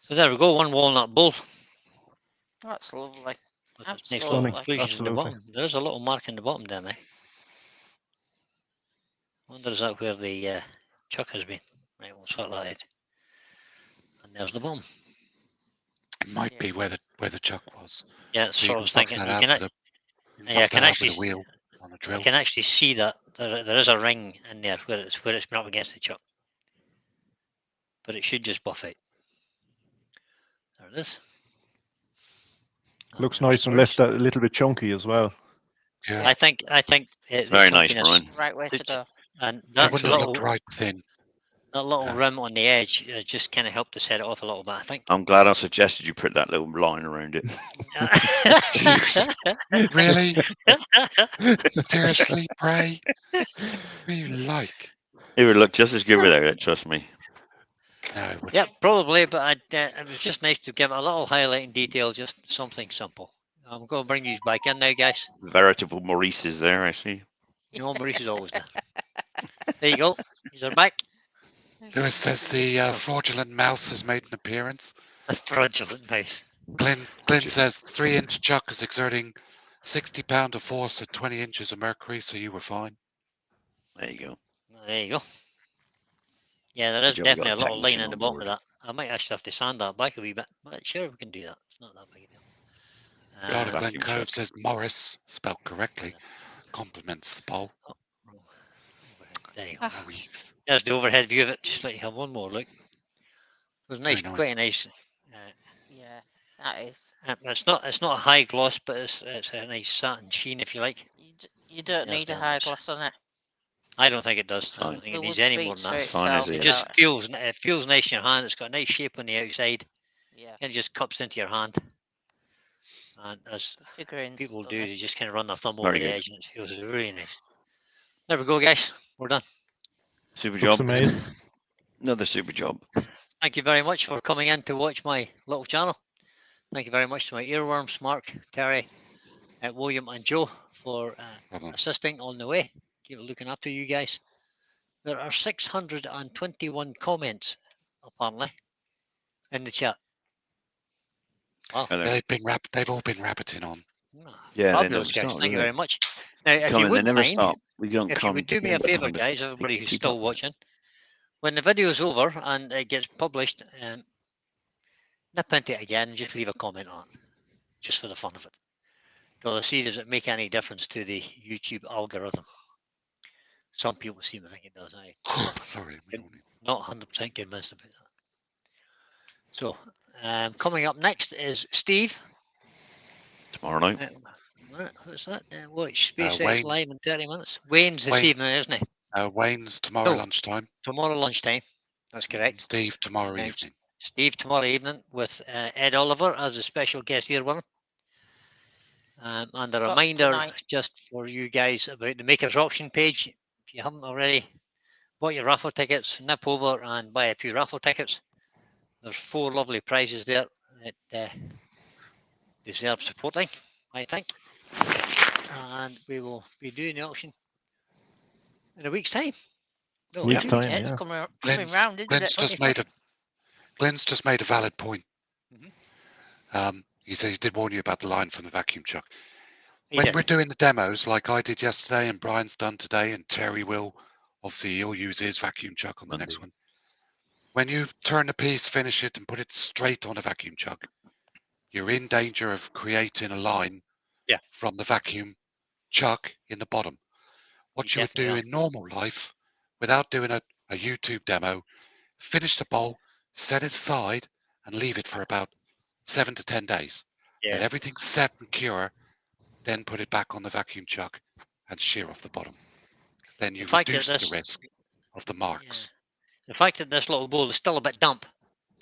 So there we go. One walnut bowl. That's lovely. With its nice Absolutely. little Stunning. inclusions in the Absolutely. bottom. There is a little mark in the bottom there now. Wonder is that where the chuck has been. Right, we'll sort that out. And there's the bottom. It might be where the chuck was. Yeah, that's So what I was thinking. You can, yeah, I can actually with a wheel on a I drill. can actually see that there is a ring in there where it's been up against the chuck. But it should just buff out. There it is. Looks there's nice and storage. left a little bit chunky as well. Yeah, I think it's Very nice, Brian. Right way to It's- go. And that that's wouldn't a have little. looked right thin. That little rim on the edge just kind of helped to set it off a little bit, I think. I'm glad I suggested you put that little line around it. Really? Seriously, Bray? What do you like? It would look just as good without it, trust me. No, it wouldn't. Yeah, probably, but it was just nice to give it a little highlighting detail, just something simple. I'm going to bring these back in now, guys. Veritable Maurice is there, I see. No, Maurice is always there. There you go. These are back. Lewis says the fraudulent mouse has made an appearance. A fraudulent mouse. Glyn says 3-inch chuck is exerting 60 pound of force at 20 inches of mercury, so you were fine. There you go. There you go. Yeah, there is Good job, we got definitely a a little line technician in the on bottom of board. that. I might actually have to sand that back a wee bit, but sure we can do that. It's not that big a deal. God, Glen vacuum Cove chuck. says Morris, spelled correctly, compliments the bowl. There you go. Maurice. There's the overhead view of it. Just let you have one more look. It was nice, Very quite a nice. Yeah, that is. It's not a high gloss, but it's a nice satin sheen, if you like. You don't Yes, need a very high much. gloss on it. I don't think it does. I Fine. don't think The it needs wood any more speaks than for that. It's fine as itself. it It is. just feels nice in your hand. It's got a nice shape on the outside. Yeah, And it just cups into your hand. And as figurines. people done do, it. they just kind of run their thumb Very over the good. edge, and it feels really nice. There we go, guys. We're done. Super Looks job. amazing. Another super job. Thank you very much for coming in to watch my little channel. Thank you very much to my earworms, Mark, Terry, William, and Joe for Problem. assisting on the way. Keep looking after you guys. There are 621 comments, apparently, in the chat. Wow. Are there? They've all been rabbiting on. Yeah, they Fabulous, never guys. stop, Thank do you they? very much. Now, if you Coming, they wouldn't never mind, stop. We don't if come. you would do we me a haven't got favour, time to guys, everybody who's keep still up with it. watching, when the video's over and it gets published, nip into it again and just leave a comment on it, just for the fun of it. Because I see, does it make any difference to the YouTube algorithm? Some people seem to think it does. Sorry, I'm yawning. Not 100% convinced about that. So, coming up next is Steve. Tomorrow night. What's that? Watch SpaceX Wayne. live in 30 minutes. Wayne's this Wayne. evening, isn't he? Wayne's tomorrow Oh. lunchtime. Tomorrow lunchtime. That's correct. Steve tomorrow Thanks. evening. Steve tomorrow evening with Ed Oliver as a special guest here with him. And a Scott's reminder tonight. just for you guys about the Makers Auction page. If you haven't already bought your raffle tickets, nip over and buy a few raffle tickets. There's 4 lovely prizes there that deserve supporting, I think. And we will be doing the auction in a week's time. No, Week's yeah. time, It's yeah. coming Glenn's, round, isn't Glenn's it? just made a valid point. Mhm. He said he did warn you about the line from the vacuum chuck. He When did. we're doing the demos, like I did yesterday, and Brian's done today, and Terry will, obviously he'll use his vacuum chuck on the next one. When you turn the piece, finish it, and put it straight on a vacuum chuck, you're in danger of creating a line Yeah. from the vacuum chuck in the bottom. What you would do definitely in normal life, without doing a YouTube demo, finish the bowl, set it aside, and leave it for about 7 to 10 days. Let Yeah. everything set and cure, then put it back on the vacuum chuck and shear off the bottom. Then you fact that reduce this- the risk of the marks. The fact that this little bowl is still a bit damp.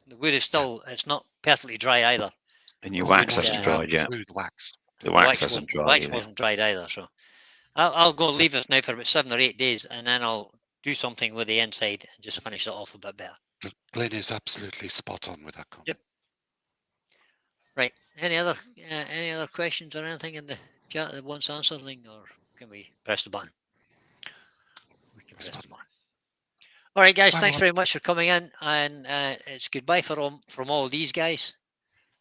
The wood is still, it's not perfectly dry either. And your Well, we wax washed hasn't it out dried yet. through the wax. The wax hasn't The dried wax yet. wasn't dried either. So I'll go leave this now for about 7 or 8 days, and then I'll do something with the inside and just finish it off a bit better. Glenn is absolutely spot on with that comment. Yep. Right. Any other questions or anything in the chat that wants answering, or can we press the button? We can press the button. All right, guys. Bye, Thanks Rob. very much for coming in, and it's goodbye from all these guys.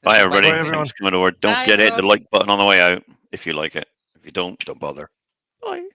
Bye, Goodbye, everybody. Bye, everyone. Thanks for coming over. Don't Bye, forget to hit the Rob. like button on the way out if you like it. If you don't bother. Bye.